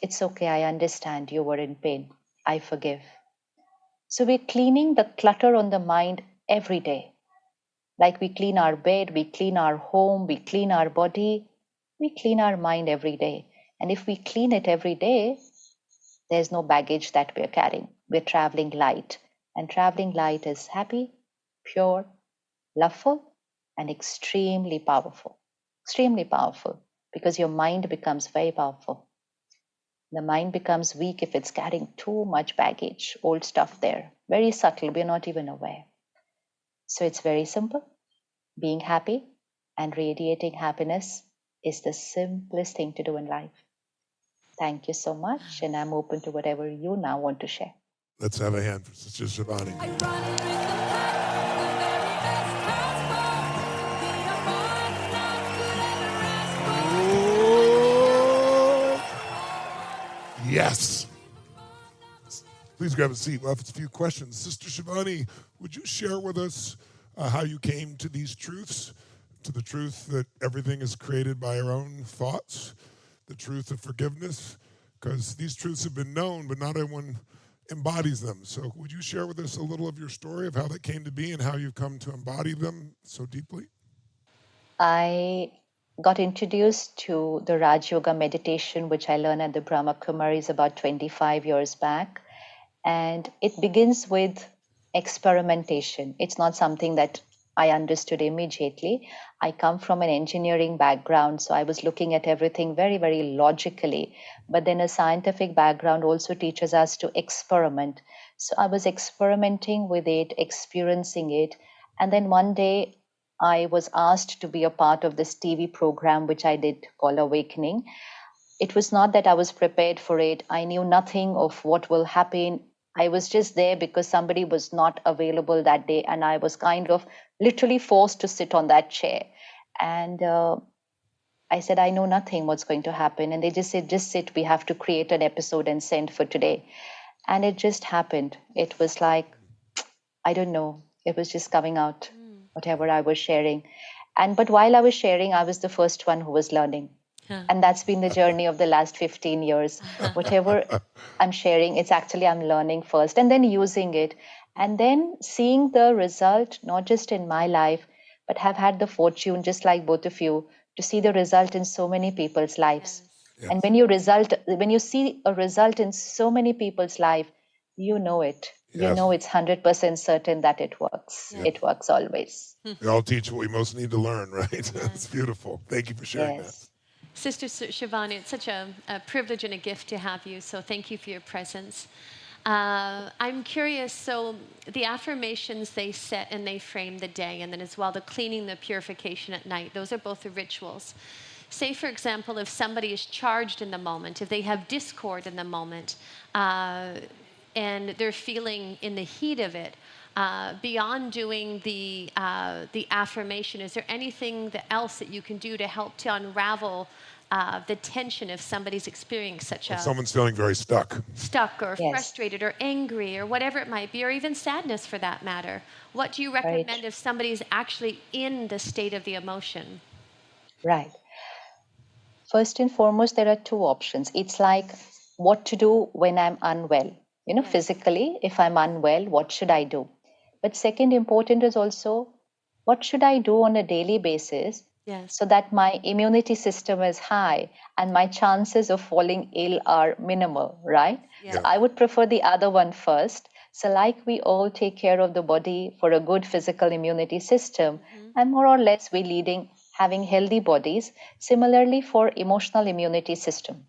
it's okay, I understand you were in pain. I forgive. So we're cleaning the clutter on the mind every day. Like we clean our bed, we clean our home, we clean our body, we clean our mind every day. And if we clean it every day, there's no baggage that we're carrying. We're traveling light. And traveling light is happy, pure, loveful, and extremely powerful. Extremely powerful because your mind becomes very powerful. The mind becomes weak if it's carrying too much baggage, old stuff there. Very subtle, we're not even aware. So it's very simple. Being happy and radiating happiness is the simplest thing to do in life. Thank you so much, and I'm open to whatever you now want to share. Let's have a hand for Sister Shivani. Yes. Please grab a seat. We'll have a few questions. Sister Shivani, would you share with us how you came to these truths, to the truth that everything is created by our own thoughts, the truth of forgiveness? Because these truths have been known, but not everyone embodies them. So would you share with us a little of your story of how that came to be and how you've come to embody them so deeply? I got introduced to the Raj Yoga meditation, which I learned at the Brahma Kumaris about 25 years back. And it begins with experimentation. It's not something that I understood immediately. I come from an engineering background, so I was looking at everything very, very logically. But then a scientific background also teaches us to experiment. So I was experimenting with it, experiencing it. And then one day I was asked to be a part of this TV program, which I did call Awakening. It was not that I was prepared for it. I knew nothing of what will happen. I was just there because somebody was not available that day, and I was kind of literally forced to sit on that chair. And I said, I know nothing what's going to happen. And they just said, just sit, we have to create an episode and send for today. And it just happened. It was like, I don't know, it was just coming out, whatever I was sharing. But while I was sharing, I was the first one who was learning. And that's been the journey of the last 15 years. Whatever I'm sharing, it's actually I'm learning first and then using it. And then seeing the result, not just in my life, but have had the fortune, just like both of you, to see the result in so many people's lives. Yes. And when you see a result in so many people's life, you know it. You Yes. know it's 100% certain that it works. Yes. It works always. We all teach what we most need to learn, right? It's beautiful. Thank you for sharing Yes. Sister Shivani, it's such a privilege and a gift to have you, so thank you for your presence. I'm curious, so the affirmations they set and they frame the day, and then as well the cleaning, the purification at night, those are both the rituals. Say, for example, if somebody is charged in the moment, if they have discord in the moment, and they're feeling in the heat of it, beyond doing the affirmation, is there anything else that you can do to help to unravel the tension if somebody's experiencing such that. a Someone's feeling very stuck. or Yes. frustrated or angry or whatever it might be, or even sadness for that matter? What do you recommend Right. if somebody's actually in the state of the emotion? Right. First and foremost, there are two options. It's like what to do when I'm unwell. Yes. Physically, if I'm unwell, what should I do? But second important is also what should I do on a daily basis Yes. so that my immunity system is high and my chances of falling ill are minimal, right? Yes. So I would prefer the other one first. So like we all take care of the body for a good physical immunity system, and more or less we leading having healthy bodies, similarly for emotional immunity system.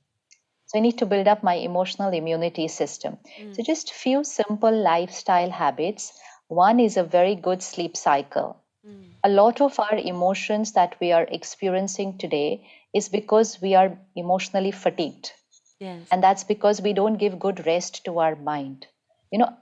So I need to build up my emotional immunity system. So just few simple lifestyle habits. One is a very good sleep cycle. A lot of our emotions that we are experiencing today is because we are emotionally fatigued. Yes. And that's because we don't give good rest to our mind.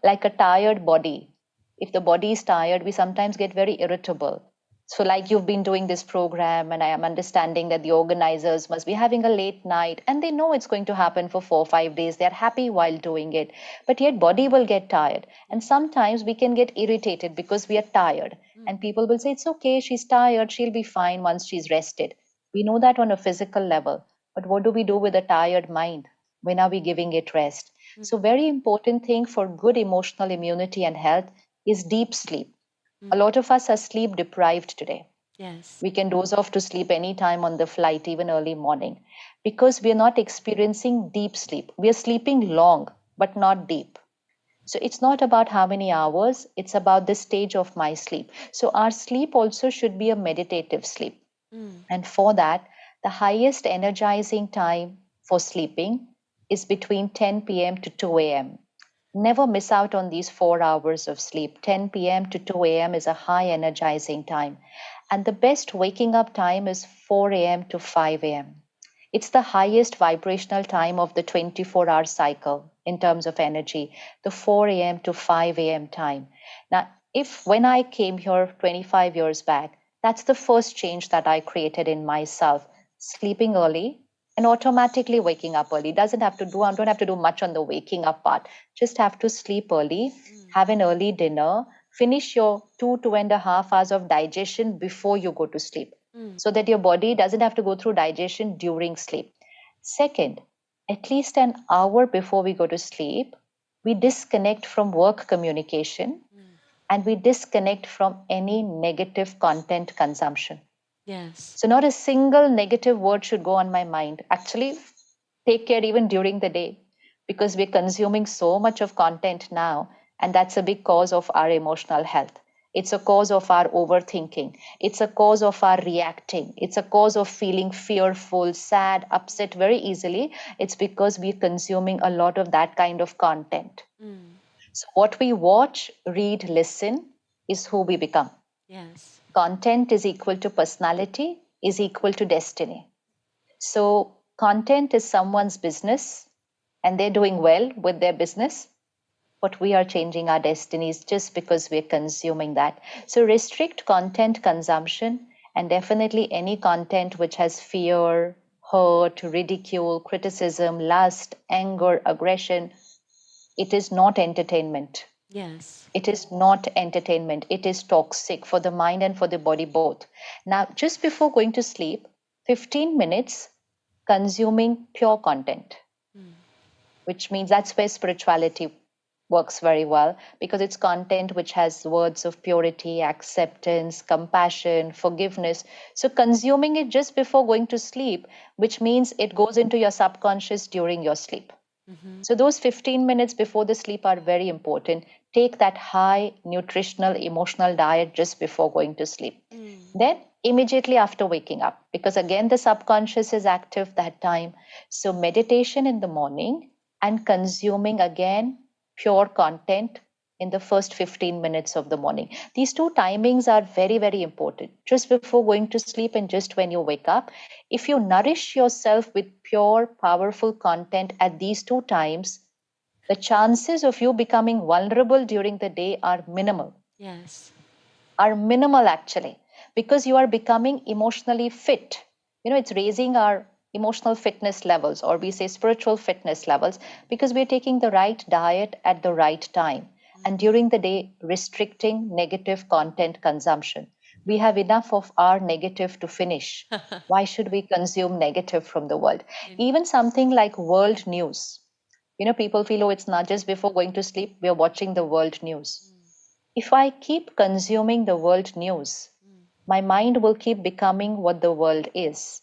Like a tired body. If the body is tired, we sometimes get very irritable. So, like you've been doing this program, and I am understanding that the organizers must be having a late night and they know it's going to happen for 4 or 5 days. They're happy while doing it, but yet body will get tired. And sometimes we can get irritated because we are tired. And people will say, it's okay, she's tired, she'll be fine once she's rested. We know that on a physical level. But what do we do with a tired mind? When are we giving it rest? So, very important thing for good emotional immunity and health is deep sleep. A lot of us are sleep deprived today. Yes. We can doze off to sleep anytime on the flight, even early morning, because we are not experiencing deep sleep. We are sleeping long, but not deep. So it's not about how many hours, it's about the stage of my sleep. So our sleep also should be a meditative sleep. And for that, the highest energizing time for sleeping is between 10 p.m. to 2 a.m. Never miss out on these 4 hours of sleep. 10 p.m. to 2 a.m. is a high energizing time. And the best waking up time is 4 a.m. to 5 a.m. It's the highest vibrational time of the 24-hour cycle in terms of energy, the 4 a.m. to 5 a.m. time. Now, if when I came here 25 years back, that's the first change that I created in myself, sleeping early and automatically waking up early. Doesn't have to do, I don't have to do much on the waking up part. Just have to sleep early, have an early dinner, finish your 2.5 hours of digestion before you go to sleep, so that your body doesn't have to go through digestion during sleep. Second, at least an hour before we go to sleep, we disconnect from work communication and we disconnect from any negative content consumption. Yes. So, not a single negative word should go on my mind. Actually, take care even during the day, because we're consuming so much of content now, and that's a big cause of our emotional health. It's a cause of our overthinking. It's a cause of our reacting. It's a cause of feeling fearful, sad, upset very easily. It's because we're consuming a lot of that kind of content. So, what we watch, read, listen is who we become. Yes. Content is equal to personality, is equal to destiny. So, content is someone's business and they're doing well with their business, but we are changing our destinies just because we're consuming that. So, restrict content consumption, and definitely any content which has fear, hurt, ridicule, criticism, lust, anger, aggression. It is not entertainment. Yes. It is not entertainment. It is toxic for the mind and for the body both. Now, just before going to sleep, 15 minutes consuming pure content, which means that's where spirituality works very well, because it's content which has words of purity, acceptance, compassion, forgiveness. So, consuming it just before going to sleep, which means it goes into your subconscious during your sleep. So, those 15 minutes before the sleep are very important. Take that high nutritional, emotional diet just before going to sleep. Then, immediately after waking up, because again, the subconscious is active that time. So, meditation in the morning and consuming again pure content in the first 15 minutes of the morning. These two timings are very, very important. Just before going to sleep and just when you wake up. If you nourish yourself with pure, powerful content at these two times, the chances of you becoming vulnerable during the day are minimal. Yes. Are minimal actually, because you are becoming emotionally fit. It's raising our emotional fitness levels, or we say spiritual fitness levels, because we're taking the right diet at the right time. And during the day, restricting negative content consumption. We have enough of our negative to finish. Why should we consume negative from the world? Even something like world news. People feel, oh, it's not just before going to sleep, we're watching the world news. If I keep consuming the world news, my mind will keep becoming what the world is.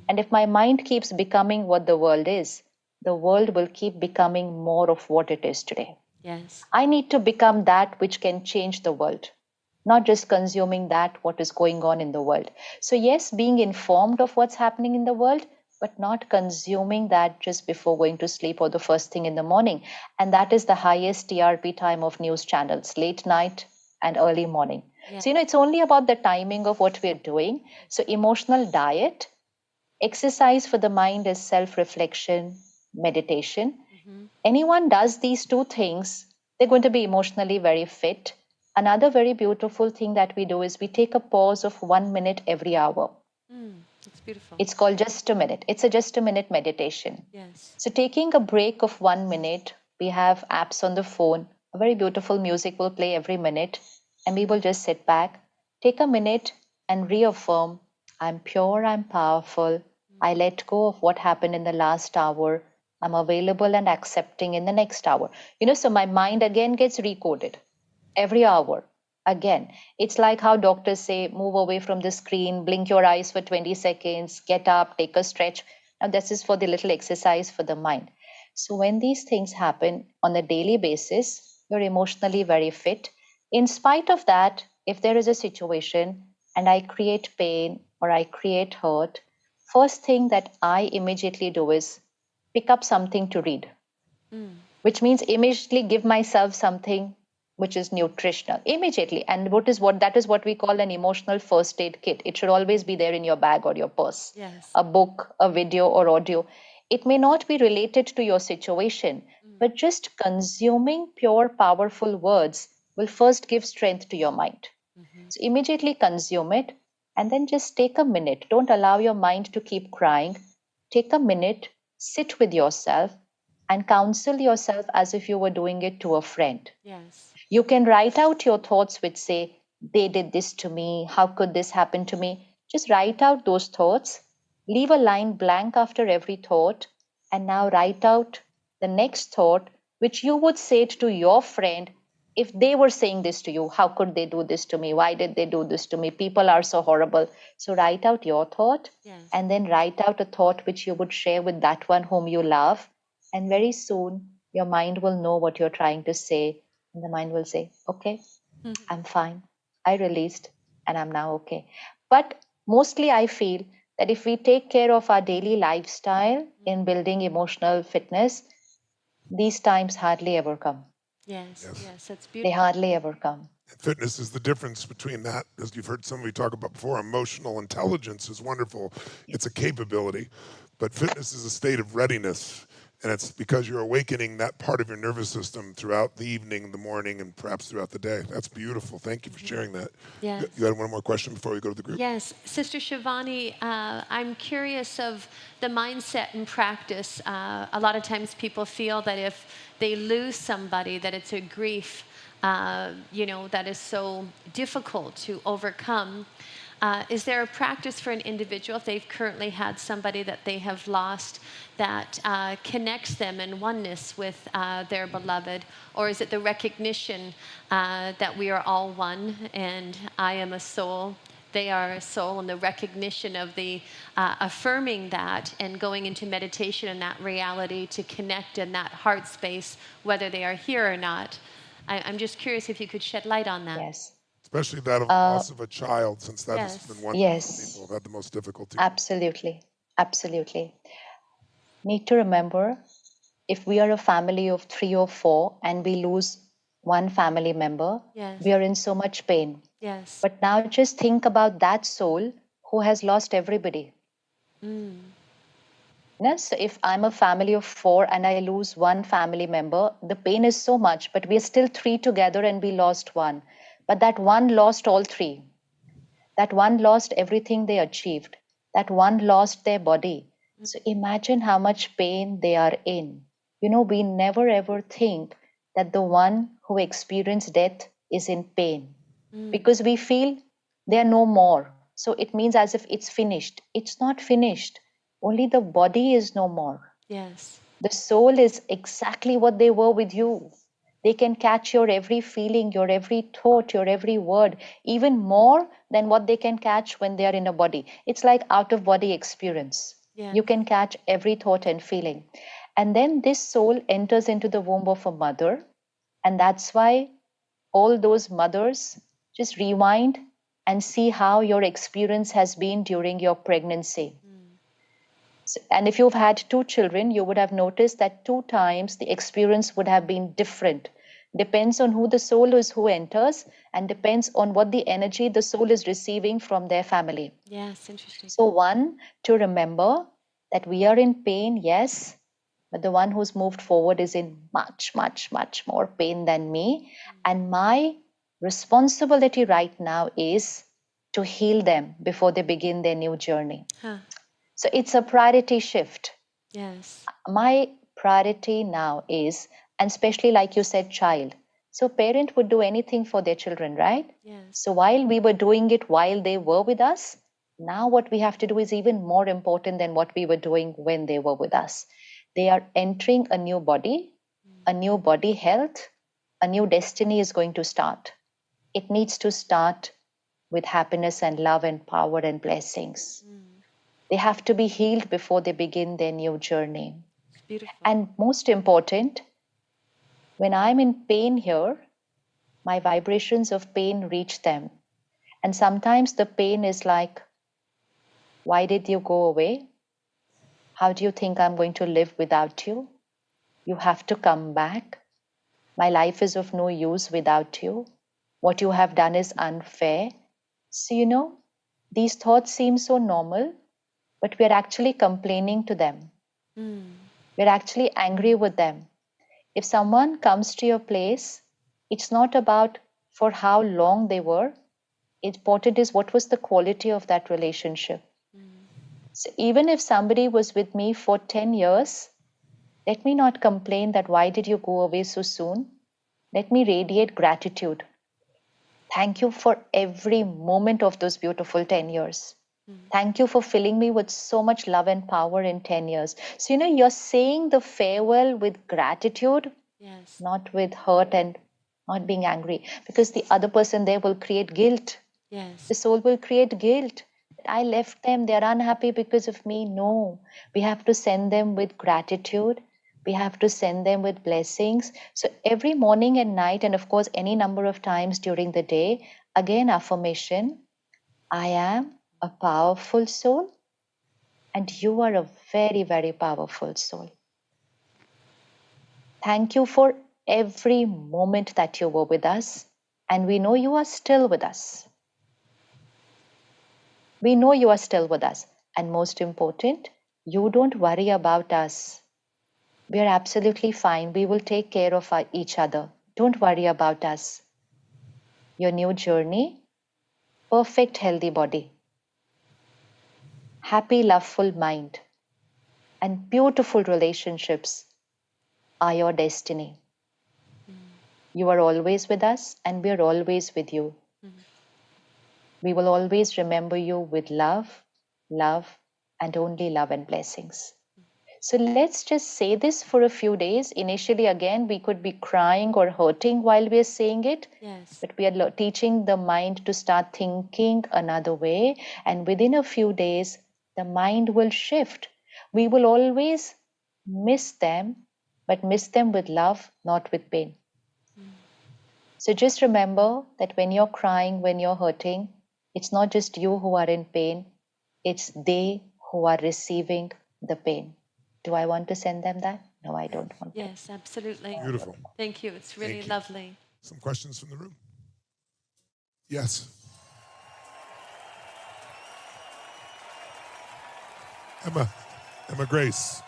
And if my mind keeps becoming what the world is, the world will keep becoming more of what it is today. Yes. I need to become that which can change the world, not just consuming that what is going on in the world. So, yes, being informed of what's happening in the world, but not consuming that just before going to sleep or the first thing in the morning. And that is the highest TRP time of news channels, late night and early morning. Yeah. So, it's only about the timing of what we're doing. So, emotional diet, exercise for the mind is self reflection, meditation. Anyone does these two things, they're going to be emotionally very fit, another very beautiful thing that we do is we take a pause of 1 minute every hour. That's beautiful. It's called just a minute. It's a just a minute meditation. Yes. So taking a break of 1 minute, we have apps on the phone. A very beautiful music will play every minute, and we will just sit back, take a minute and reaffirm, I'm pure, I'm powerful. I let go of what happened in the last hour. I'm available and accepting in the next hour. So my mind again gets recoded every hour. Again, it's like how doctors say, move away from the screen, blink your eyes for 20 seconds, get up, take a stretch. Now, this is for the little exercise for the mind. So, when these things happen on a daily basis, you're emotionally very fit. In spite of that, if there is a situation and I create pain or I create hurt, first thing that I immediately do is pick up something to read, which means immediately give myself something which is nutritional immediately. And that is what we call an emotional first aid kit. It should always be there in your bag or your purse. Yes. A book, a video or audio. It may not be related to your situation, but just consuming pure powerful words will first give strength to your mind. So immediately consume it and then just take a minute. Don't allow your mind to keep crying. Take a minute, sit with yourself, and counsel yourself as if you were doing it to a friend. Yes. You can write out your thoughts which say, they did this to me. How could this happen to me? Just write out those thoughts. Leave a line blank after every thought. And now write out the next thought, which you would say to your friend if they were saying this to you. How could they do this to me? Why did they do this to me? People are so horrible. So write out your thought. Yes. And then write out a thought which you would share with that one whom you love. And very soon, your mind will know what you're trying to say. And the mind will say, okay, I'm fine. I released and I'm now okay. But mostly I feel that if we take care of our daily lifestyle in building emotional fitness, these times hardly ever come. Yes. Yes. That's They beautiful. hardly ever come. Fitness is the difference between that, as you've heard somebody talk about before. Emotional intelligence is wonderful. It's a capability, but fitness is a state of readiness. And it's because you're awakening that part of your nervous system throughout the evening, the morning, and perhaps throughout the day. That's beautiful. Thank you for sharing that. Yes. You had one more question before we go to the group? Yes, Sister Shivani, I'm curious of the mindset and practice. A lot of times people feel that if they lose somebody, that it's a grief, that is so difficult to overcome. Is there a practice for an individual if they've currently had somebody that they have lost that connects them in oneness with their beloved? Or is it the recognition that we are all one and I am a soul, they are a soul, and the recognition of the affirming that and going into meditation in that reality to connect in that heart space, whether they are here or not? I'm just curious if you could shed light on that. Yes. Especially that of loss of a child, since that has Yes. been one Yes. people have had the most difficulty. Absolutely. Absolutely. Need to remember, if we are a family of 3 or 4 and we lose one family member, Yes. we are in so much pain. Yes. But now just think about that soul who has lost everybody. So if I'm a family of 4 and I lose one family member, the pain is so much, but we're still 3 together and we lost one. But that one lost all 3. That one lost everything they achieved. That one lost their body. So imagine how much pain they are in. We never ever think that the one who experienced death is in pain because we feel they are no more. So it means as if it's finished. It's not finished. Only the body is no more. Yes. The soul is exactly what they were with you. They can catch your every feeling, your every thought, your every word, even more than what they can catch when they are in a body. It's like out of body experience. Yes. You can catch every thought and feeling. And then this soul enters into the womb of a mother. And that's why all those mothers just rewind and see how your experience has been during your pregnancy. And if you've had 2 children, you would have noticed that 2 times the experience would have been different. Depends on who the soul is who enters, and depends on what the energy the soul is receiving from their family. Yes, interesting. So, one, to remember that we are in pain, yes, but the one who's moved forward is in much, much, much more pain than me. And my Responsibility right now is to heal them before they begin their new journey. Huh. So it's a priority shift. Yes. My priority now is, and especially like you said, child. So parent would do anything for their children, right? Yes. So while we were doing it while they were with us, now what we have to do is even more important than what we were doing when they were with us. They are entering a new body health, a new destiny is going to start. It needs to start with happiness and love and power and blessings. They have to be healed before they begin their new journey. It's beautiful. And most important, when I'm in pain here, my vibrations of pain reach them. And sometimes the pain is like, why did you go away? How do you think I'm going to live without you? You have to come back. My life is of no use without you. What you have done is unfair. So, these thoughts seem so normal, but we're actually complaining to them. We're actually angry with them. If someone comes to your place, it's not about for how long they were. Important is what was the quality of that relationship. So even if somebody was with me for 10 years, let me not complain that why did you go away so soon? Let me radiate gratitude. Thank you for every moment of those beautiful 10 years. Thank you for filling me with so much love and power in 10 years. So, you're saying the farewell with gratitude, Yes. not with hurt and not being angry, because the other person there will create guilt. Yes. The soul will create guilt. I left them, they're unhappy because of me. No, we have to send them with gratitude. We have to send them with blessings. So every morning and night, and of course, any number of times during the day, again, affirmation, I am a powerful soul, and you are a very, very powerful soul. Thank you for every moment that you were with us, and we know you are still with us. We know you are still with us. And most important, you don't worry about us. We are absolutely fine. We will take care of each other. Don't worry about us. Your new journey, perfect healthy body, happy loveful mind, and beautiful relationships are your destiny. You are always with us, and we are always with you. We will always remember you with love, and only love and blessings. So let's just say this for a few days. Initially, again, we could be crying or hurting while we're saying it. Yes. But we are teaching the mind to start thinking another way. And within a few days, the mind will shift. We will always miss them, but miss them with love, not with pain. So just remember that when you're crying, when you're hurting, it's not just you who are in pain, it's they who are receiving the pain. Do I want to send them that? No, I don't want to. Yes, absolutely. Beautiful. Thank you. It's really Thank you. lovely. Some questions from the room? Yes. Emma Grace.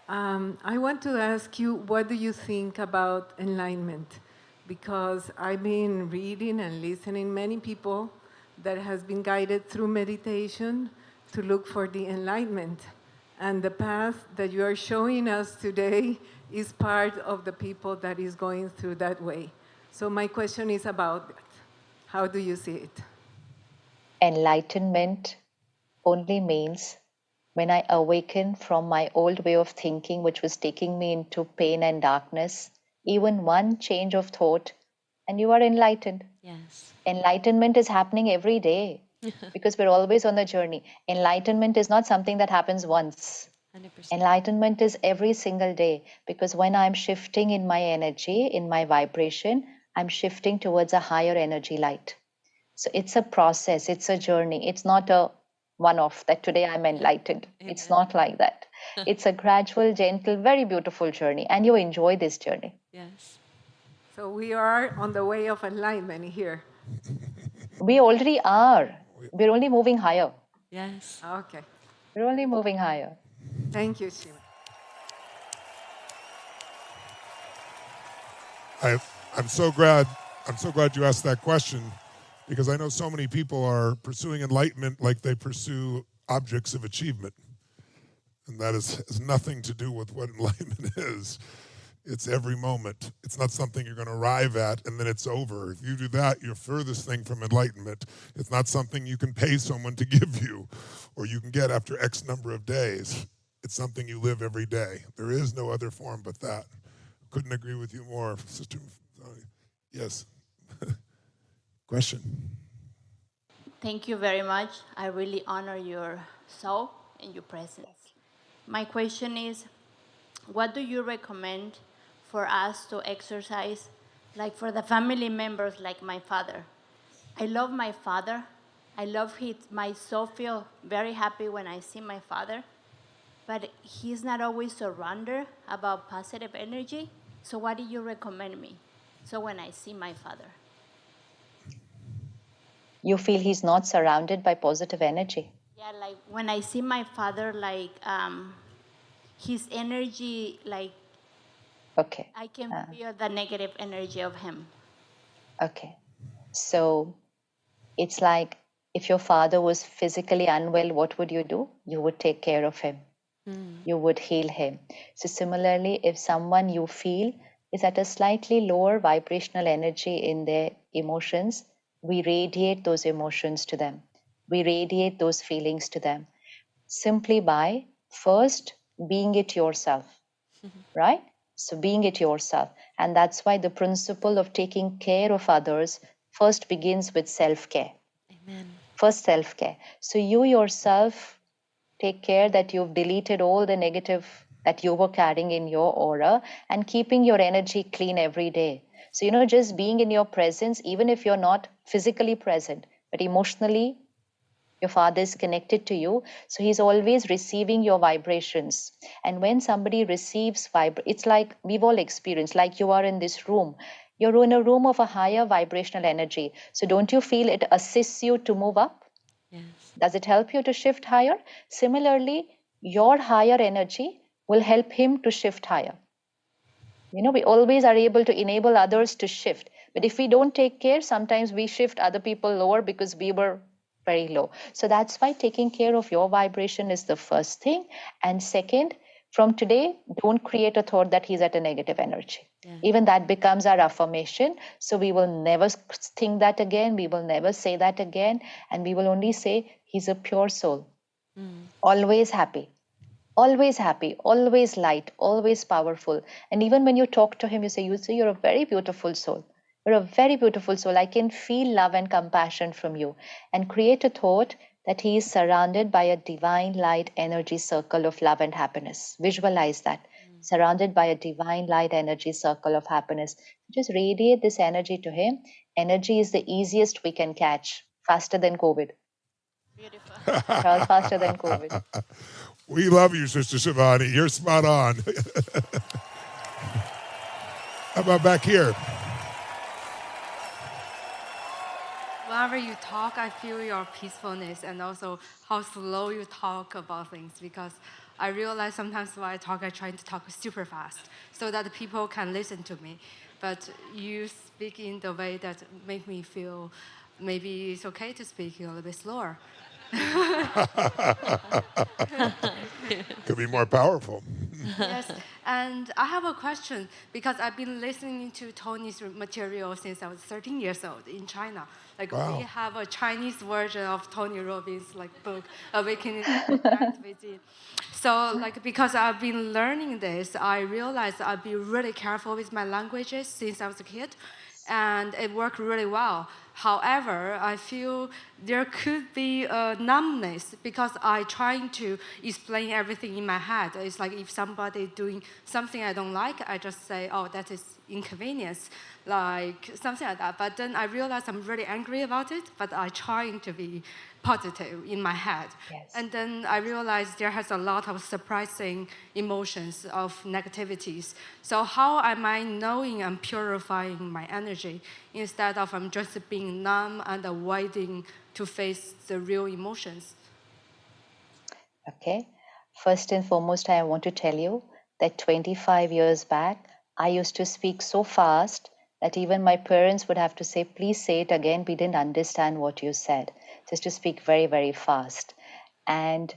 I want to ask you, what do you think about enlightenment? Because I've been reading and listening many people that has been guided through meditation to look for the enlightenment. And the path that you are showing us today is part of the people that is going through that way. So my question is about that. How do you see it? Enlightenment only means when I awaken from my old way of thinking, which was taking me into pain and darkness, even one change of thought, and you are enlightened. Yes. Enlightenment is happening every day because we're always on a journey. Enlightenment is not something that happens once. 100%. Enlightenment is every single day because when I'm shifting in my energy, in my vibration, I'm shifting towards a higher energy light. So it's a process, it's a journey. It's not a one off that today I'm enlightened. It's Amen. not like that. It's a gradual, gentle, very beautiful journey, and you enjoy this journey. Yes. So we are on the way of enlightenment here. We already are. We're only moving higher. Yes. Okay. We're only moving higher. Thank you, Shiva. I'm so glad I'm so glad you asked that question, because I know so many people are pursuing enlightenment like they pursue objects of achievement. And that has nothing to do with what enlightenment is. It's every moment. It's not something you're going to arrive at and then it's over. If you do that, you're furthest thing from enlightenment. It's not something you can pay someone to give you or you can get after X number of days. It's something you live every day. There is no other form but that. Couldn't agree with you more, Sister. Yes. Question. Thank you very much. I really honor your soul and your presence. My question is, what do you recommend for us to exercise, like for the family members like my father? I love my father. I love my soul feel very happy when I see my father, but he's not always surrounded about positive energy. So what do you recommend me? So when I see my father. You feel he's not surrounded by positive energy. Yeah, like when I see my father, like his energy, like Okay. I can feel the negative energy of him. Okay. So it's like if your father was physically unwell, what would you do? You would take care of him. You would heal him. So similarly, if someone you feel is at a slightly lower vibrational energy in their emotions, we radiate those emotions to them. We radiate those feelings to them simply by first being it yourself, right? So being it yourself. And that's why the principle of taking care of others first begins with self-care. Amen. First self-care. So you yourself take care that you've deleted all the negative that you were carrying in your aura and keeping your energy clean every day. So, just being in your presence, even if you're not physically present, but emotionally, your father is connected to you. So he's always receiving your vibrations. And when somebody receives it's like we've all experienced, like you are in this room. You're in a room of a higher vibrational energy. So don't you feel it assists you to move up? Yes. Does it help you to shift higher? Similarly, your higher energy will help him to shift higher. We always are able to enable others to shift. But if we don't take care, sometimes we shift other people lower because we were very low. So that's why taking care of your vibration is the first thing. And second, from today, don't create a thought that he's at a negative energy. Yeah. Even that becomes our affirmation. So we will never think that again. We will never say that again. And we will only say he's a pure soul, always happy. Always happy, always light, always powerful. And even when you talk to him, you say, you're a very beautiful soul. You're a very beautiful soul. I can feel love and compassion from you. And create a thought that he is surrounded by a divine light energy circle of love and happiness. Visualize that. Surrounded by a divine light energy circle of happiness. Just radiate this energy to him. Energy is the easiest we can catch, faster than COVID. Beautiful. Charles, faster than COVID. We love you, Sister Shivani. You're spot on. How about back here? Whenever you talk, I feel your peacefulness and also how slow you talk about things, because I realize sometimes when I talk, I try to talk super fast so that people can listen to me. But you speak in the way that make me feel maybe it's okay to speak a little bit slower. Could be more powerful. Yes, and I have a question because I've been listening to Tony's material since I was 13 years old in China. Like Wow. we have a Chinese version of Tony Robbins' book, Awakening the Giant Within. So because I've been learning this, I realized I'd be really careful with my languages since I was a kid, and it worked really well. However, I feel there could be a numbness because I trying to explain everything in my head. It's like if somebody doing something I don't like, I just say, oh, that is inconvenience, like something like that. But then I realize I'm really angry about it, but I trying to be positive in my head. Yes. And then I realized there has a lot of surprising emotions of negativities. So how am I knowing and purifying my energy instead of I'm just being numb and avoiding to face the real emotions? Okay. First and foremost, I want to tell you that 25 years back, I used to speak so fast that even my parents would have to say, please say it again. We didn't understand what you said. Just to speak very, very fast. And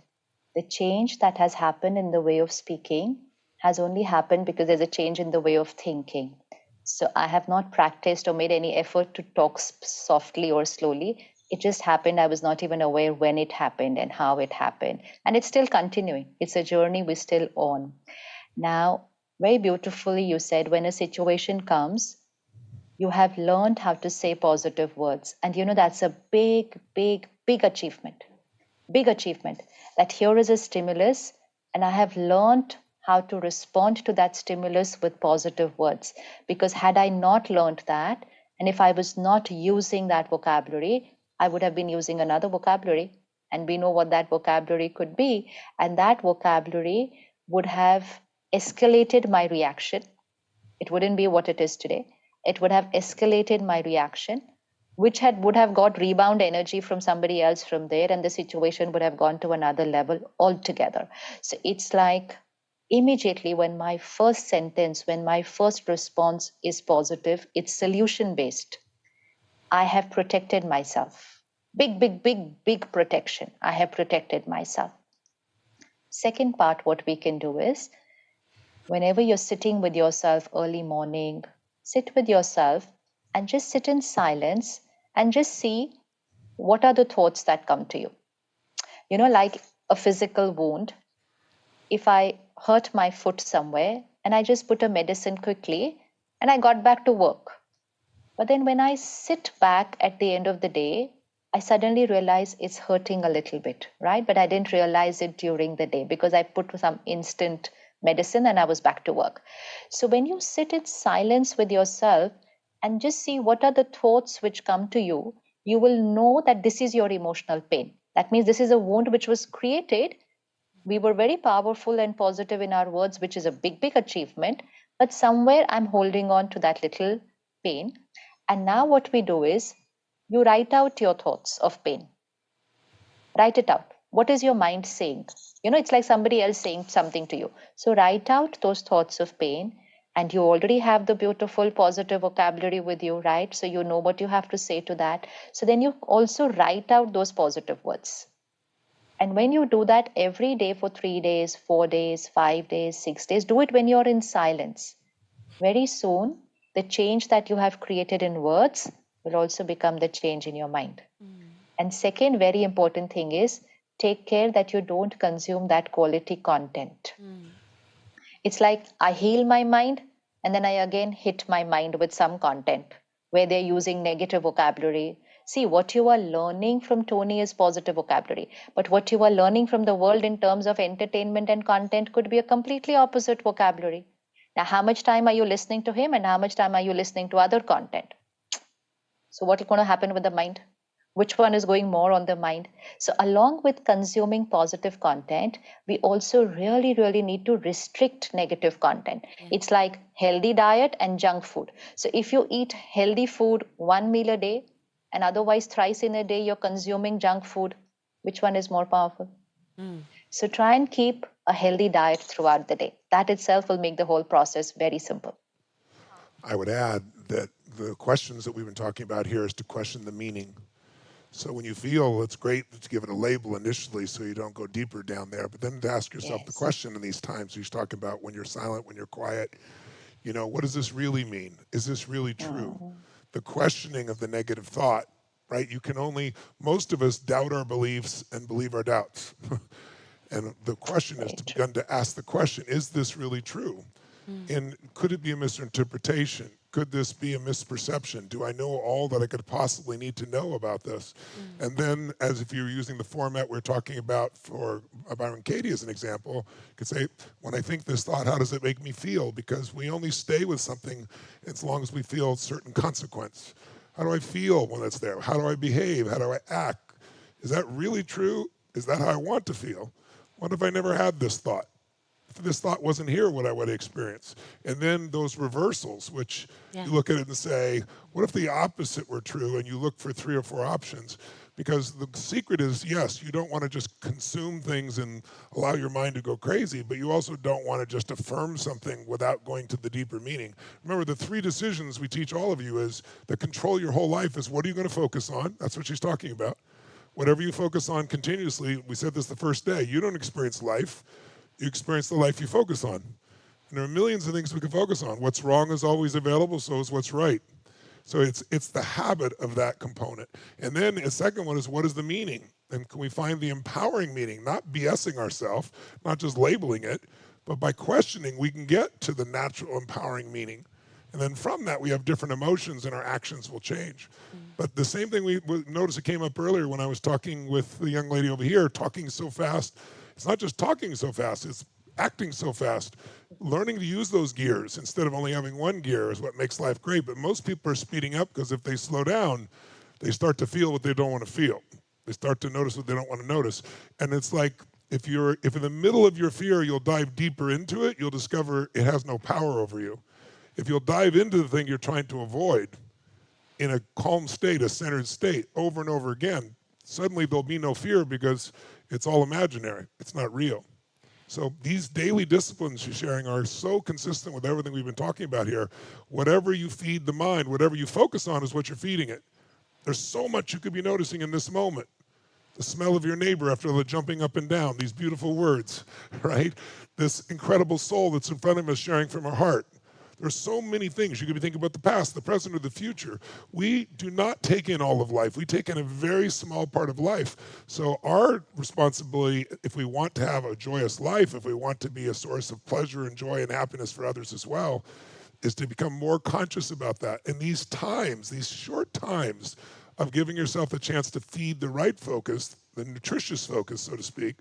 the change that has happened in the way of speaking has only happened because there's a change in the way of thinking. So I have not practiced or made any effort to talk softly or slowly. It just happened. I was not even aware when it happened and how it happened. And it's still continuing. It's a journey we're still on. Now, very beautifully, you said when a situation comes, you have learned how to say positive words. And that's a big, big, big achievement. Big achievement that here is a stimulus, and I have learned how to respond to that stimulus with positive words. Because had I not learned that, and if I was not using that vocabulary, I would have been using another vocabulary. And we know what that vocabulary could be. And that vocabulary would have escalated my reaction. It wouldn't be what it is today. It would have escalated my reaction, which would have got rebound energy from somebody else from there, and the situation would have gone to another level altogether. So it's like immediately when my first sentence, when my first response is positive, it's solution based. I have protected myself. Big, big, big, big protection. I have protected myself. Second part, what we can do is whenever you're sitting with yourself early morning, sit with yourself and just sit in silence and just see what are the thoughts that come to you. Like a physical wound. If I hurt my foot somewhere and I just put a medicine quickly and I got back to work. But then when I sit back at the end of the day, I suddenly realize it's hurting a little bit, right? But I didn't realize it during the day because I put some instant medicine and I was back to work. So when you sit in silence with yourself and just see what are the thoughts which come to you, you will know that this is your emotional pain. That means this is a wound which was created. We were very powerful and positive in our words, which is a big, big achievement. But somewhere I'm holding on to that little pain. And now what we do is you write out your thoughts of pain. Write it out. What is your mind saying? It's like somebody else saying something to you. So write out those thoughts of pain. And you already have the beautiful positive vocabulary with you, right? So you know what you have to say to that. So then you also write out those positive words. And when you do that every day for 3 days, 4 days, 5 days, 6 days, do it when you're in silence. Very soon, the change that you have created in words will also become the change in your mind. And second, very important thing is take care that you don't consume that quality content. It's like I heal my mind and then I again hit my mind with some content where they're using negative vocabulary. See, what you are learning from Tony is positive vocabulary, but what you are learning from the world in terms of entertainment and content could be a completely opposite vocabulary. Now, how much time are you listening to him and how much time are you listening to other content? So what is going to happen with the mind? Which one is going more on the mind? So along with consuming positive content, we also really, really need to restrict negative content. It's like healthy diet and junk food. So if you eat healthy food 1 meal a day and otherwise thrice in a day, you're consuming junk food, which one is more powerful? So try and keep a healthy diet throughout the day. That itself will make the whole process very simple. I would add that the questions that we've been talking about here is to question the meaning. So when you feel, it's great to give it a label initially so you don't go deeper down there, but then to ask yourself the question in these times. He's talking about when you're silent, when you're quiet, what does this really mean? Is this really true? The questioning of the negative thought, right? Most of us doubt our beliefs and believe our doubts. And the question is to begin to ask the question, is this really true? And could it be a misinterpretation? Could this be a misperception? Do I know all that I could possibly need to know about this? And then, as if you're using the format we're talking about for Byron Katie as an example, you could say, when I think this thought, how does it make me feel? Because we only stay with something as long as we feel a certain consequence. How do I feel when it's there? How do I behave? How do I act? Is that really true? Is that how I want to feel? What if I never had this thought? If this thought wasn't here, what I would experience? And then those reversals, which you look at it and say, what if the opposite were true? And you look for 3 or 4 options. Because the secret is, yes, you don't want to just consume things and allow your mind to go crazy, but you also don't want to just affirm something without going to the deeper meaning. Remember, the 3 decisions we teach all of you is that control your whole life is what are you going to focus on? That's what she's talking about. Whatever you focus on continuously, we said this the first day, you don't experience life, you experience the life you focus on. And there are millions of things we can focus on. What's wrong is always available, so is what's right. So it's the habit of that component. And then the second one is, what is the meaning? And can we find the empowering meaning, not BSing ourselves, not just labeling it, but by questioning, we can get to the natural empowering meaning. And then from that, we have different emotions and our actions will change. But the same thing we noticed, it came up earlier when I was talking with the young lady over here, talking so fast. It's not just talking so fast, it's acting so fast. Learning to use those gears instead of only having one gear is what makes life great. But most people are speeding up because if they slow down, they start to feel what they don't want to feel. They start to notice what they don't want to notice. And it's like, if in the middle of your fear, you'll dive deeper into it, you'll discover it has no power over you. If you'll dive into the thing you're trying to avoid in a calm state, a centered state, over and over again, suddenly there'll be no fear because it's all imaginary. It's not real. So these daily disciplines she's sharing are so consistent with everything we've been talking about here. Whatever you feed the mind, whatever you focus on is what you're feeding it. There's so much you could be noticing in this moment. The smell of your neighbor after the jumping up and down, these beautiful words, right? This incredible soul that's in front of us sharing from her heart. There's so many things. You could be thinking about the past, the present, or the future. We do not take in all of life. We take in a very small part of life. So our responsibility, if we want to have a joyous life, if we want to be a source of pleasure and joy and happiness for others as well, is to become more conscious about that. And these times, these short times of giving yourself the chance to feed the right focus, the nutritious focus, so to speak,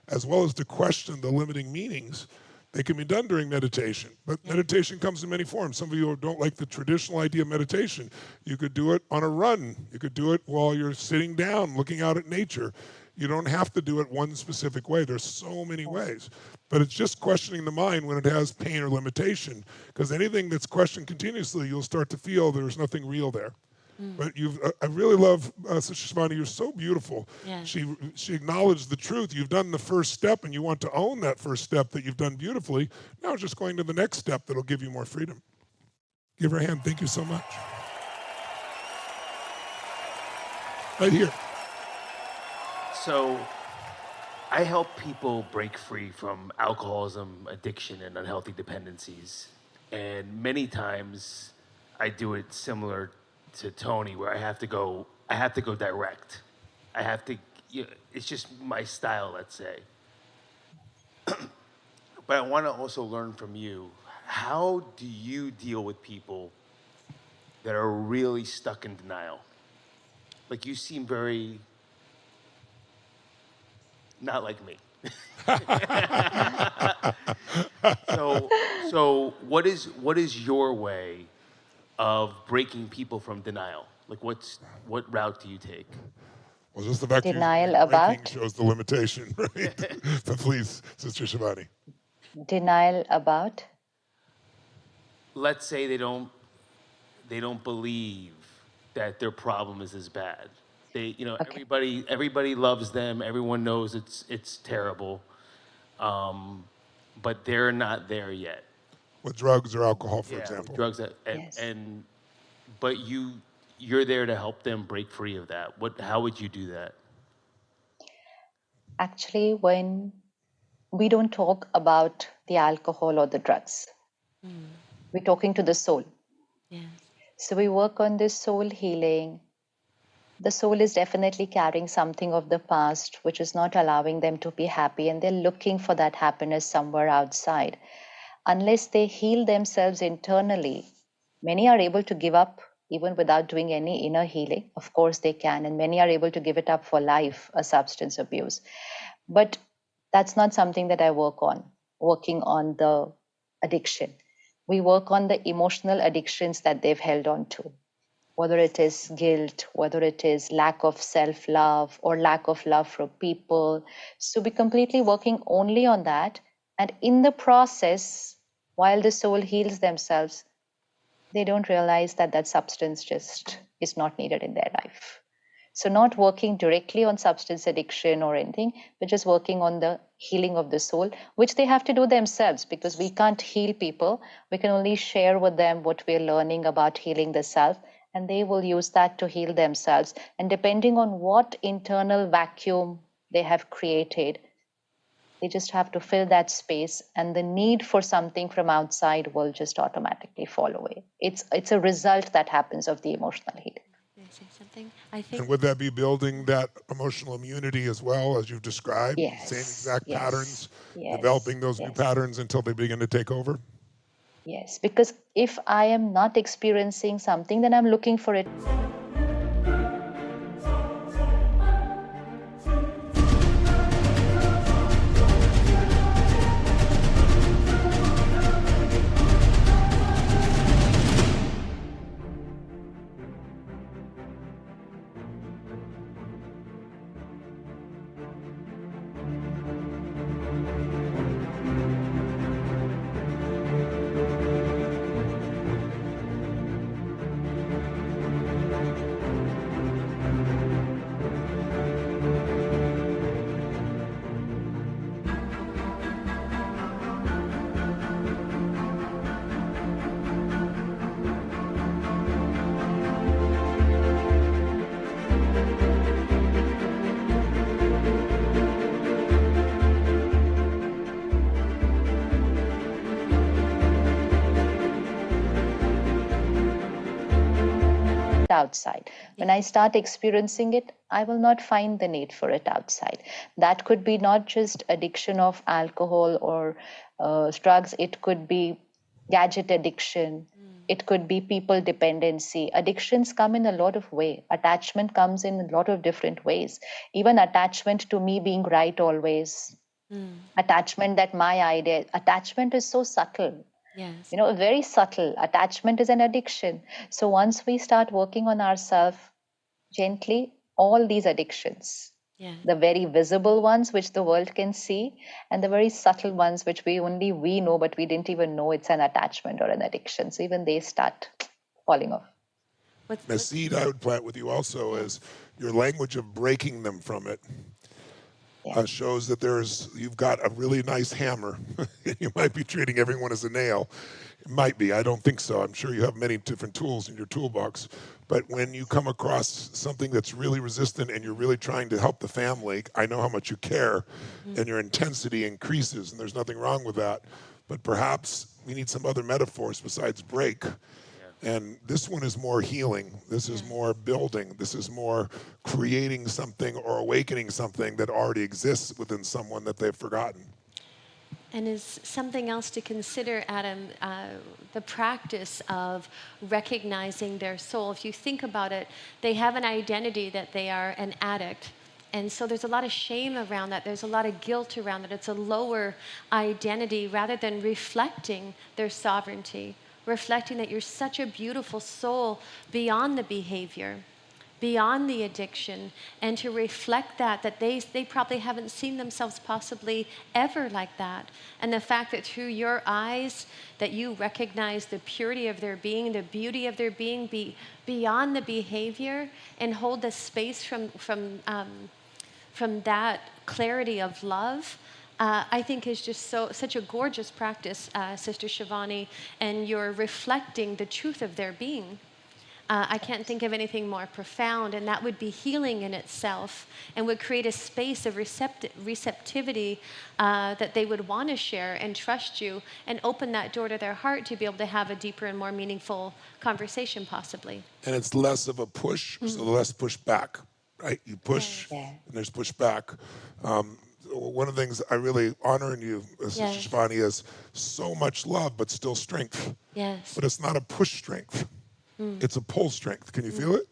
as well as to question the limiting meanings, they can be done during meditation. But meditation comes in many forms. Some of you don't like the traditional idea of meditation. You could do it on a run. You could do it while you're sitting down, looking out at nature. You don't have to do it one specific way. There's so many ways. But it's just questioning the mind when it has pain or limitation. Because anything that's questioned continuously, you'll start to feel there's nothing real there. But I really love Sister Shivani. You're so beautiful. Yeah. She acknowledged the truth. You've done the first step, and you want to own that first step that you've done beautifully. Now it's just going to the next step that'll give you more freedom. Give her a hand. Thank you so much. Right here. So I help people break free from alcoholism, addiction, and unhealthy dependencies. And many times I do it similar to Tony, where I have to go direct. I have to, it's just my style, let's say. But I want to also learn from you. How do you deal with people that are really stuck in denial? Like, you seem very not like me. So what is your way of breaking people from denial? Like, what route do you take? Well, just the fact Denial you're breaking about? shows the limitation, right? But please, Sister Shivani. Denial about? Let's say they don't believe that their problem is as bad. They, Okay. everybody loves them. Everyone knows it's terrible, but they're not there yet. With drugs or alcohol, for Yeah, example. drugs Yes. but you're there to help them break free of that. How would you do that? Actually, when we don't talk about the alcohol or the drugs, we're talking to the soul. Yes. So we work on this soul healing. The soul is definitely carrying something of the past, which is not allowing them to be happy, and they're looking for that happiness somewhere outside. Unless they heal themselves internally, many are able to give up even without doing any inner healing. Of course, they can, and many are able to give it up for life, a substance abuse. But that's not something that I working on the addiction. We work on the emotional addictions that they've held on to, whether it is guilt, whether it is lack of self-love or lack of love for people. So we're completely working only on that. And in the process, while the soul heals themselves, they don't realize that that substance just is not needed in their life. So not working directly on substance addiction or anything, but just working on the healing of the soul, which they have to do themselves, because we can't heal people. We can only share with them what we're learning about healing the self, and they will use that to heal themselves. And depending on what internal vacuum they have created, they just have to fill that space, and the need for something from outside will just automatically fall away. It's a result that happens of the emotional healing. Can I say something? I think. And would that be building that emotional immunity as well, as you've described? Same Yes, exact yes, patterns, yes, developing those new yes, patterns until they begin to take over? yes. Because if I am not experiencing something, then I'm looking for it outside. When I start experiencing it, I will not find the need for it outside. That could be not just addiction of alcohol or drugs, it could be gadget addiction. It could be people dependency. Addictions come in a lot of ways. Attachment comes in a lot of different ways. Even attachment to me being right always. Attachment that my idea, attachment is so subtle. Yes. Very subtle. Attachment is an addiction. So once we start working on ourselves gently, all these addictions, Yeah. the very visible ones which the world can see, and the very subtle ones which we know, but we didn't even know it's an attachment or an addiction. So even they start falling off. The seed I would plant with you also is your language of breaking them from it. Shows that you've got a really nice hammer. You might be treating everyone as a nail. It might be. I don't think so. I'm sure you have many different tools in your toolbox. But when you come across something that's really resistant and you're really trying to help the family, I know how much you care, and your intensity increases, and there's nothing wrong with that. But perhaps we need some other metaphors besides break. And this one is more healing. This is more building. This is more creating something or awakening something that already exists within someone that they've forgotten. And is something else to consider, Adam, the practice of recognizing their soul. If you think about it, they have an identity that they are an addict. And so there's a lot of shame around that. There's a lot of guilt around it. It's a lower identity rather than reflecting their sovereignty, reflecting that you're such a beautiful soul beyond the behavior, beyond the addiction, and to reflect that they probably haven't seen themselves possibly ever like that. And the fact that through your eyes that you recognize the purity of their being, the beauty of their being, beyond the behavior, and hold the space from that clarity of love, I think is just such a gorgeous practice, Sister Shivani, and you're reflecting the truth of their being. I can't think of anything more profound, and that would be healing in itself and would create a space of receptivity that they would want to share and trust you and open that door to their heart to be able to have a deeper and more meaningful conversation possibly. And it's less of a push, so less push back, right? You push and there's push back. One of the things I really honor in you, Sister Shivani, is so much love, but still strength. Yes. But it's not a push strength. It's a pull strength. Can you feel it?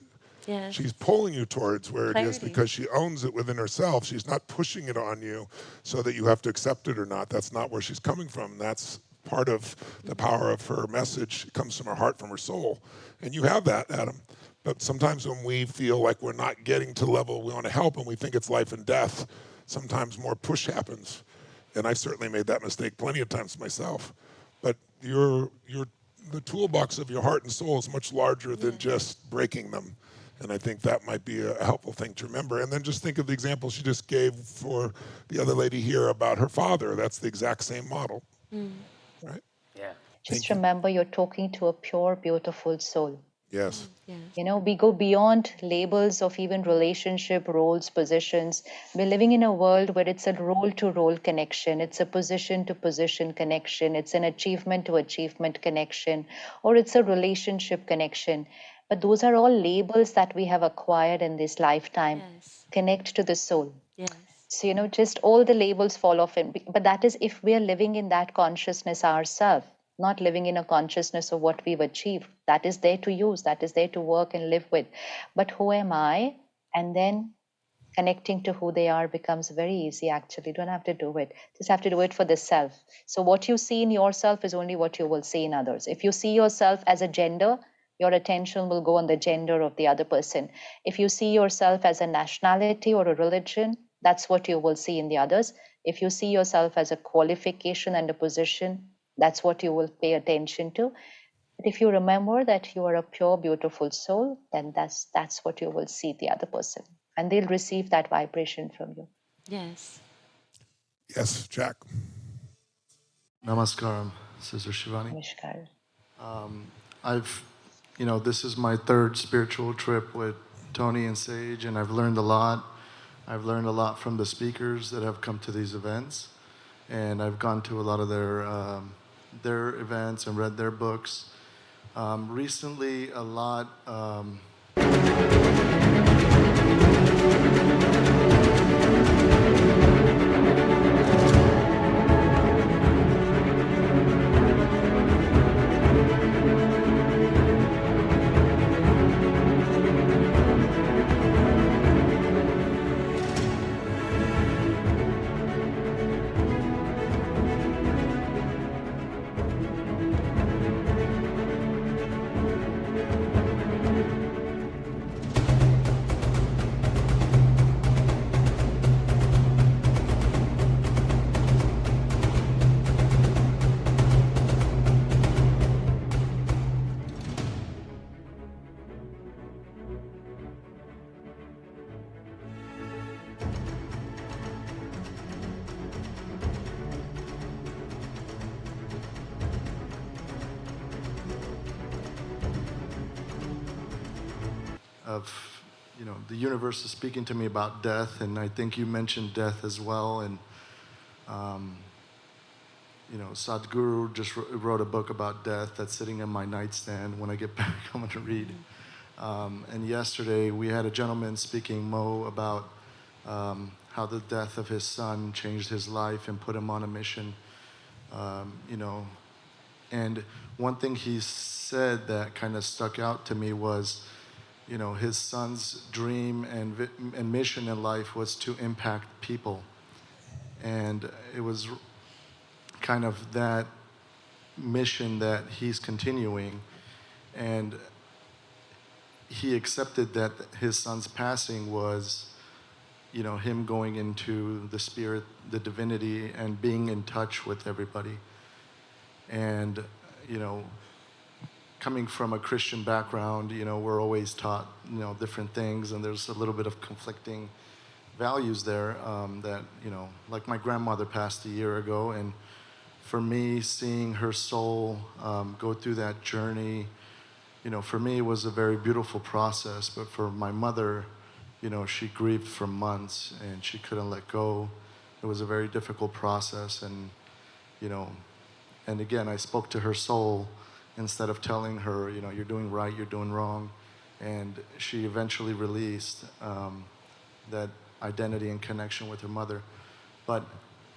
Yes. She's pulling you towards where Clarity. it is because she owns it within herself. She's not pushing it on you so that you have to accept it or not. That's not where she's coming from. That's part of the power of her message. It comes from her heart, from her soul. And you have that, Adam. But sometimes when we feel like we're not getting to the level we want to help and we think it's life and death, sometimes more push happens. And I've certainly made that mistake plenty of times myself. But the toolbox of your heart and soul is much larger than just breaking them. And I think that might be a helpful thing to remember. And then just think of the example she just gave for the other lady here about her father. That's the exact same model, right? Yeah. Just Thank you. remember you're talking to a pure, beautiful soul. Yes. Yes. You know, we go beyond labels of even relationship roles, positions. We're living in a world where it's a role to role connection, it's a position to position connection, it's an achievement to achievement connection, or it's a relationship connection. But those are all labels that we have acquired in this lifetime. Yes. Connect to the soul. Yes. So, you know, just all the labels fall off. But that is if we are living in that consciousness ourselves, not living in a consciousness of what we've achieved. That is there to use, that is there to work and live with. But who am I? And then connecting to who they are becomes very easy, actually. You don't have to do it. Just have to do it for the self. So what you see in yourself is only what you will see in others. If you see yourself as a gender, your attention will go on the gender of the other person. If you see yourself as a nationality or a religion, that's what you will see in the others. If you see yourself as a qualification and a position, that's what you will pay attention to. But if you remember that you are a pure, beautiful soul, then that's what you will see the other person. And they'll receive that vibration from you. Yes. Yes, Jack. Namaskaram, Sister Shivani. Namaskar. This is my third spiritual trip with Tony and Sage, and I've learned a lot. I've learned a lot from the speakers that have come to these events, and I've gone to a lot of their events and read their books. Recently, a lot. The universe is speaking to me about death, and I think you mentioned death as well. And Sadhguru just wrote a book about death that's sitting in my nightstand. When I get back, I'm going to read. And yesterday we had a gentleman speaking, Mo, about how the death of his son changed his life and put him on a mission. And one thing he said that kind of stuck out to me was, his son's dream and mission in life was to impact people. And it was kind of that mission that he's continuing. And he accepted that his son's passing was, him going into the spirit, the divinity, and being in touch with everybody. And, coming from a Christian background, we're always taught, different things, and there's a little bit of conflicting values there that, like my grandmother passed a year ago, and for me, seeing her soul go through that journey, for me, it was a very beautiful process, but for my mother, she grieved for months, and she couldn't let go. It was a very difficult process, and, and again, I spoke to her soul, instead of telling her, you're doing right, you're doing wrong. And she eventually released that identity and connection with her mother. But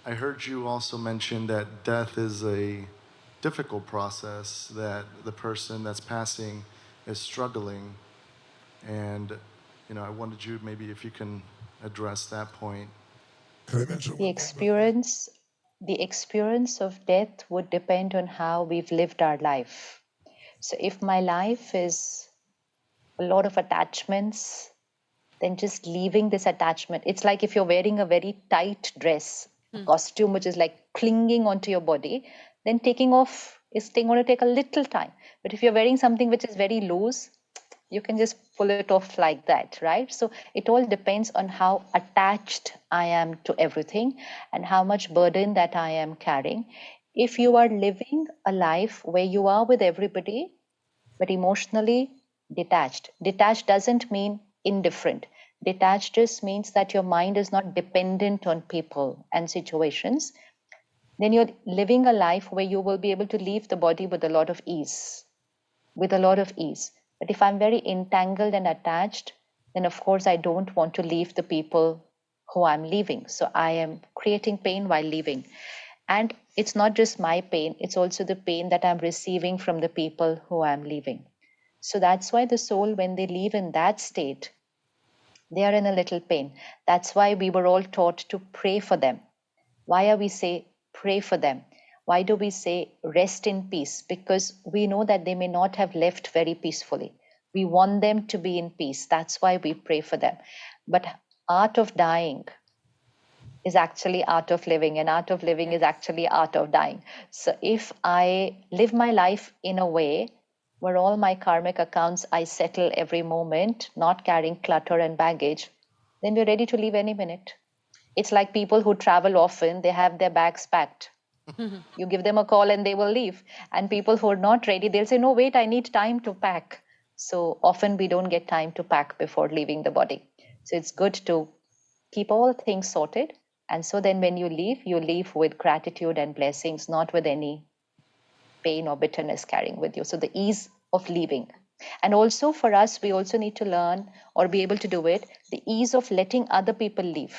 I heard you also mention that death is a difficult process, that the person that's passing is struggling. And, I wanted you, maybe if you can address that point. Can I mention The one experience of death would depend on how we've lived our life. So if my life is a lot of attachments, then just leaving this attachment, it's like if you're wearing a very tight dress, a costume which is like clinging onto your body, then taking off is going to take a little time. But if you're wearing something which is very loose, You can just pull it off like that, right? So it all depends on how attached I am to everything and how much burden that I am carrying. If you are living a life where you are with everybody, but emotionally detached. Detached doesn't mean indifferent. Detached just means that your mind is not dependent on people and situations. Then you're living a life where you will be able to leave the body with a lot of ease, with a lot of ease. But if I'm very entangled and attached, then of course I don't want to leave the people who I'm leaving. So I am creating pain while leaving. And it's not just my pain, it's also the pain that I'm receiving from the people who I'm leaving. So that's why the soul, when they leave in that state, they are in a little pain. That's why we were all taught to pray for them. Why are we say pray for them? Why do we say rest in peace? Because we know that they may not have left very peacefully. We want them to be in peace. That's why we pray for them. But art of dying is actually art of living, and art of living is actually art of dying. So if I live my life in a way where all my karmic accounts I settle every moment, not carrying clutter and baggage, then we're ready to leave any minute. It's like people who travel often, they have their bags packed. You give them a call and they will leave. And people who are not ready, they'll say, no, wait, I need time to pack. So often we don't get time to pack before leaving the body. So it's good to keep all things sorted. And so then when you leave with gratitude and blessings, not with any pain or bitterness carrying with you. So the ease of leaving. And also for us, we also need to learn or be able to do it, the ease of letting other people leave.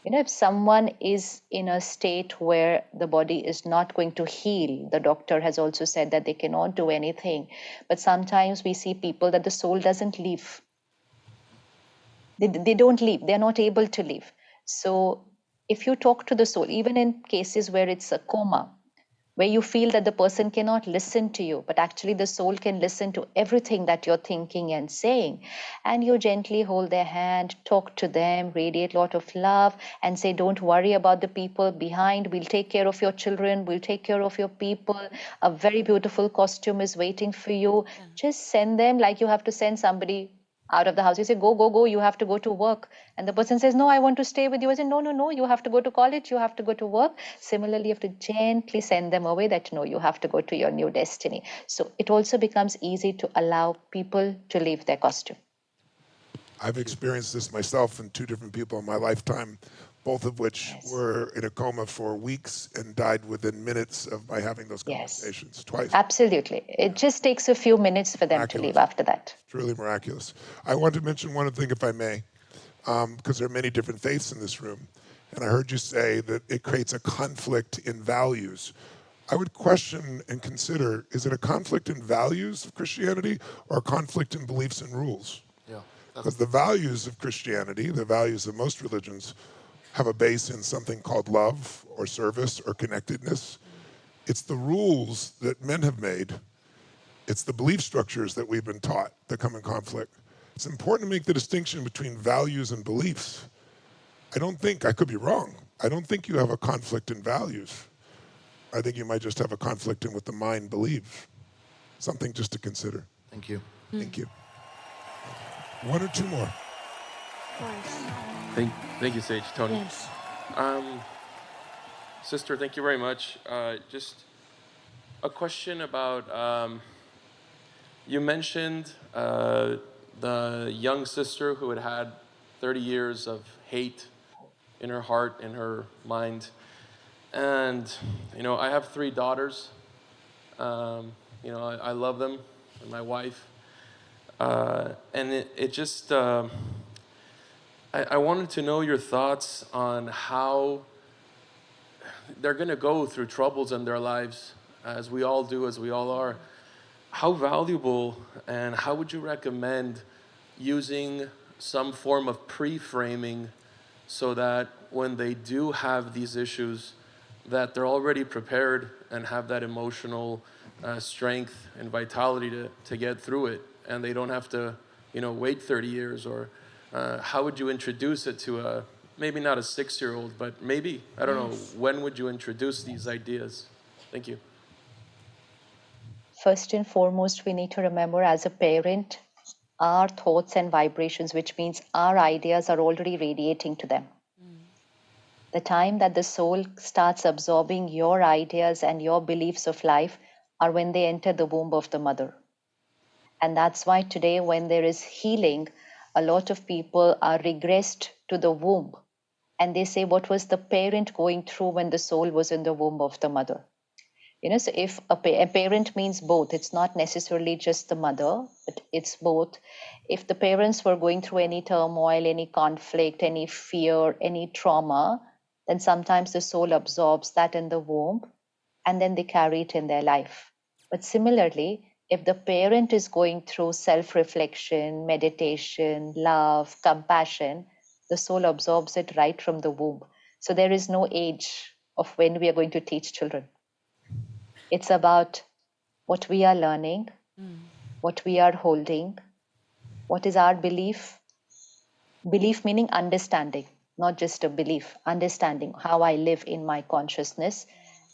You know, if someone is in a state where the body is not going to heal, the doctor has also said that they cannot do anything. But sometimes we see people that the soul doesn't leave. They don't leave. They're not able to leave. So if you talk to the soul, even in cases where it's a coma, where you feel that the person cannot listen to you, but actually the soul can listen to everything that you're thinking and saying. And you gently hold their hand, talk to them, radiate a lot of love, and say, don't worry about the people behind. We'll take care of your children. We'll take care of your people. A very beautiful costume is waiting for you. Just send them like you have to send somebody out of the house. You say, go, go, go, you have to go to work. And the person says, no, I want to stay with you. I say, no, no, no, you have to go to college, you have to go to work. Similarly, you have to gently send them away that, no, you have to go to your new destiny. So it also becomes easy to allow people to leave their costume. I've experienced this myself and two different people in my lifetime, both of which were in a coma for weeks and died within minutes of my having those conversations twice. Absolutely. It just takes a few minutes for them to leave after that. It's really miraculous. I want to mention one thing, if I may, because there are many different faiths in this room. And I heard you say that it creates a conflict in values. I would question and consider, is it a conflict in values of Christianity or a conflict in beliefs and rules? Because the values of Christianity, the values of most religions, have a base in something called love or service or connectedness. It's the rules that men have made. It's the belief structures that we've been taught that come in conflict. It's important to make the distinction between values and beliefs. I don't think, I could be wrong, I don't think you have a conflict in values. I think you might just have a conflict in what the mind believes. Something just to consider. Thank you. Thank you. One or two more. Thank you, Sage. Tony. Yes. Sister, thank you very much. Just a question about, you mentioned the young sister who had 30 years of hate in her heart, in her mind. And, you know, I have 3 daughters. You know, I love them, and my wife. And it just, I wanted to know your thoughts on how they're going to go through troubles in their lives, as we all do, as we all are. How valuable and how would you recommend using some form of pre-framing so that when they do have these issues, that they're already prepared and have that emotional strength and vitality to get through it, and they don't have to, you know, wait 30 years? Or how would you introduce it to a, maybe not a 6-year-old, but maybe, I don't know, when would you introduce these ideas? Thank you. First and foremost, we need to remember as a parent, our thoughts and vibrations, which means our ideas are already radiating to them. The time that the soul starts absorbing your ideas and your beliefs of life are when they enter the womb of the mother. And that's why today, when there is healing, a lot of people are regressed to the womb. And they say, what was the parent going through when the soul was in the womb of the mother? So if a parent means both, it's not necessarily just the mother, but it's both. If the parents were going through any turmoil, any conflict, any fear, any trauma, then sometimes the soul absorbs that in the womb and then they carry it in their life. But similarly, if the parent is going through self-reflection, meditation, love, compassion, the soul absorbs it right from the womb. So there is no age of when we are going to teach children. It's about what we are learning, what we are holding, what is our belief. Belief meaning understanding, not just a belief, understanding how I live in my consciousness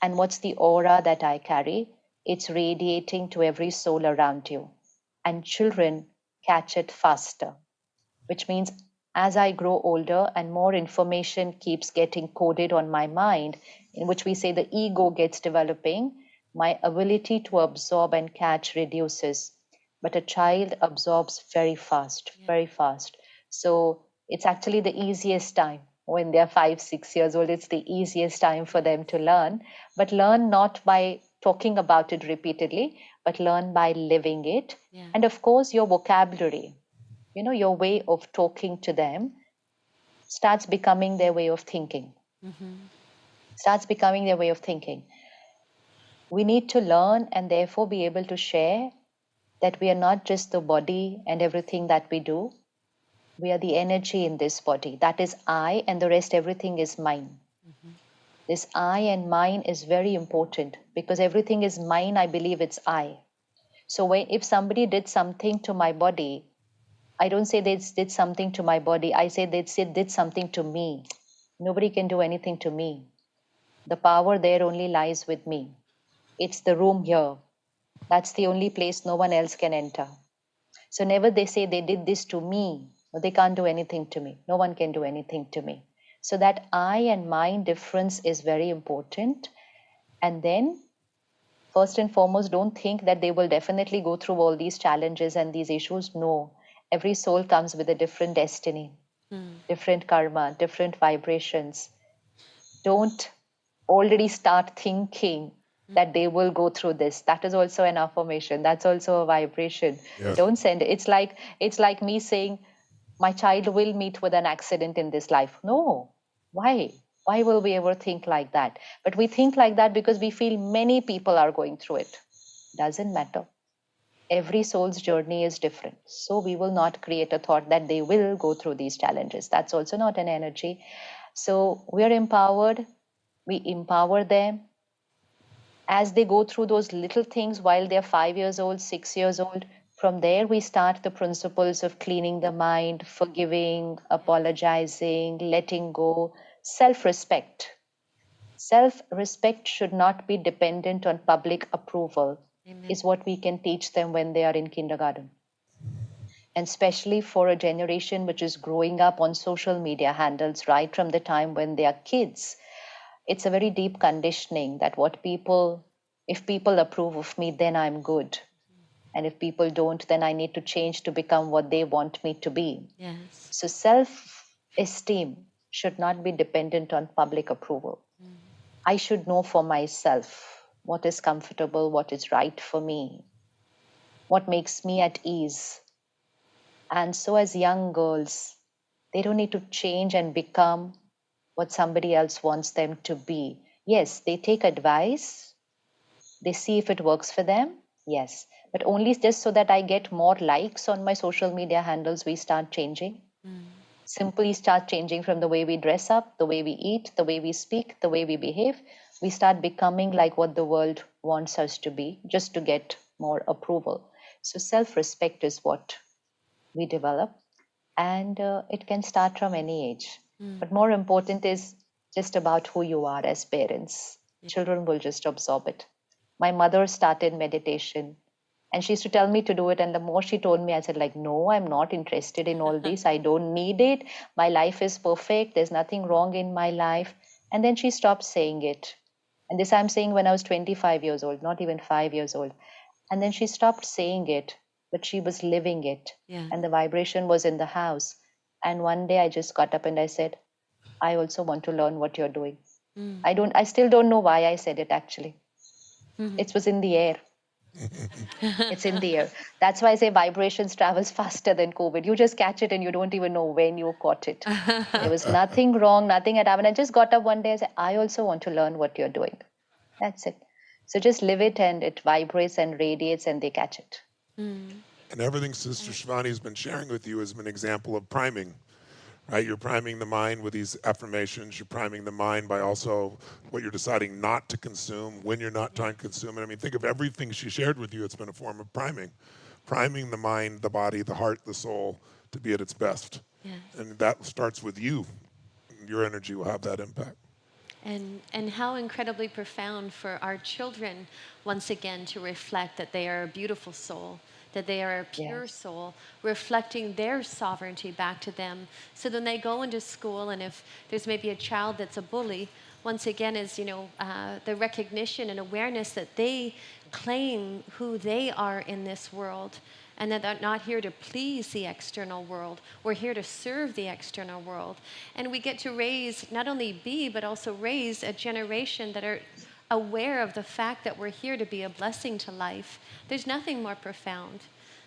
and what's the aura that I carry. It's radiating to every soul around you. And children catch it faster, which means as I grow older and more information keeps getting coded on my mind, in which we say the ego gets developing, my ability to absorb and catch reduces. But a child absorbs very fast, very fast. So it's actually the easiest time when they're 5, 6 years old. It's the easiest time for them to learn, but learn not by talking about it repeatedly, but learn by living it. Yeah. And of course, your vocabulary, your way of talking to them starts becoming their way of thinking. Starts becoming their way of thinking. We need to learn and therefore be able to share that we are not just the body and everything that we do. We are the energy in this body. That is I, and the rest, everything is mine. This I and mine is very important because everything is mine. I believe it's I. So if somebody did something to my body, I don't say they did something to my body. I say they did something to me. Nobody can do anything to me. The power there only lies with me. It's the room here. That's the only place no one else can enter. So never they say they did this to me, or they can't do anything to me. No one can do anything to me. So that I and mine difference is very important. And then, first and foremost, don't think that they will definitely go through all these challenges and these issues. No. Every soul comes with a different destiny, different karma, different vibrations. Don't already start thinking that they will go through this. That is also an affirmation. That's also a vibration. Yes. Don't send it. It's like me saying my child will meet with an accident in this life. No. Why? Why will we ever think like that? But we think like that because we feel many people are going through it. Doesn't matter. Every soul's journey is different. So we will not create a thought that they will go through these challenges. That's also not an energy. So we are empowered. We empower them as they go through those little things while they're 5 years old, 6 years old. From there, we start the principles of cleaning the mind, forgiving, apologizing, letting go, self-respect. Self-respect should not be dependent on public approval, is what we can teach them when they are in kindergarten. And especially for a generation which is growing up on social media handles right from the time when they are kids, it's a very deep conditioning that if people approve of me, then I'm good. And if people don't, then I need to change to become what they want me to be. Yes. So self-esteem should not be dependent on public approval. I should know for myself what is comfortable, what is right for me, what makes me at ease. And so as young girls, they don't need to change and become what somebody else wants them to be. Yes, they take advice, they see if it works for them, yes. But only just so that I get more likes on my social media handles, we start changing. Simply start changing from the way we dress up, the way we eat, the way we speak, the way we behave. We start becoming like what the world wants us to be, just to get more approval. So self-respect is what we develop, and it can start from any age. But more important is just about who you are as parents. Children will just absorb it. My mother started meditation And she used to tell me to do it. And the more she told me, I said, like, no, I'm not interested in all this. I don't need it. My life is perfect. There's nothing wrong in my life. And then she stopped saying it. And this I'm saying when I was 25 years old, not even 5 years old. And then she stopped saying it, but she was living it. Yeah. And the vibration was in the house. And one day I just got up and I said, I also want to learn what you're doing. I still don't know why I said it actually. It was in the air. It's in the air. That's why I say vibrations travels faster than COVID. You just catch it and you don't even know when you caught it. There was nothing wrong, nothing had happened. I just got up one day and said, I also want to learn what you're doing. That's it. So just live it and it vibrates and radiates and they catch it. And everything Sister Shivani has been sharing with you has been an example of priming, right? You're priming the mind with these affirmations. You're priming the mind by also what you're deciding not to consume, when you're not trying to consume it. I mean, think of everything she shared with you. It's been a form of priming. Priming the mind, the body, the heart, the soul to be at its best. Yes. And that starts with you. Your energy will have that impact. And how incredibly profound for our children, once again, to reflect that they are a beautiful soul, that they are a pure Yes. soul, reflecting their sovereignty back to them. So then they go into school, and if there's maybe a child that's a bully, once again, is the recognition and awareness that they claim who they are in this world, and that they're not here to please the external world. We're here to serve the external world. And we get to raise, not only but also raise a generation that are aware of the fact that we're here to be a blessing to life. There's nothing more profound.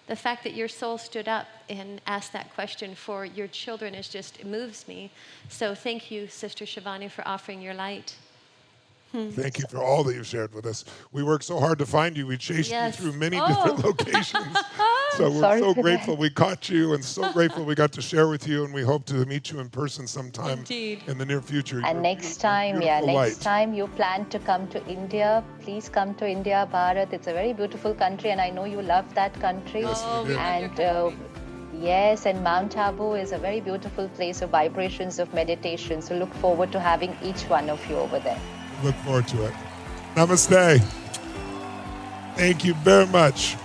The fact that your soul stood up and asked that question for your children it moves me. So thank you, Sister Shivani, for offering your light. Thank you for all that you've shared with us. We worked so hard to find you. We chased you through many different locations. So we're so grateful we caught you and so grateful we got to share with you, and we hope to meet you in person sometime in the near future. And next time you plan to come to India, please come to India, Bharat. It's a very beautiful country and I know you love that country. Yes, we do. Yes, and Mount Abu is a very beautiful place of vibrations of meditation. So look forward to having each one of you over there. Look forward to it. Namaste. Thank you very much.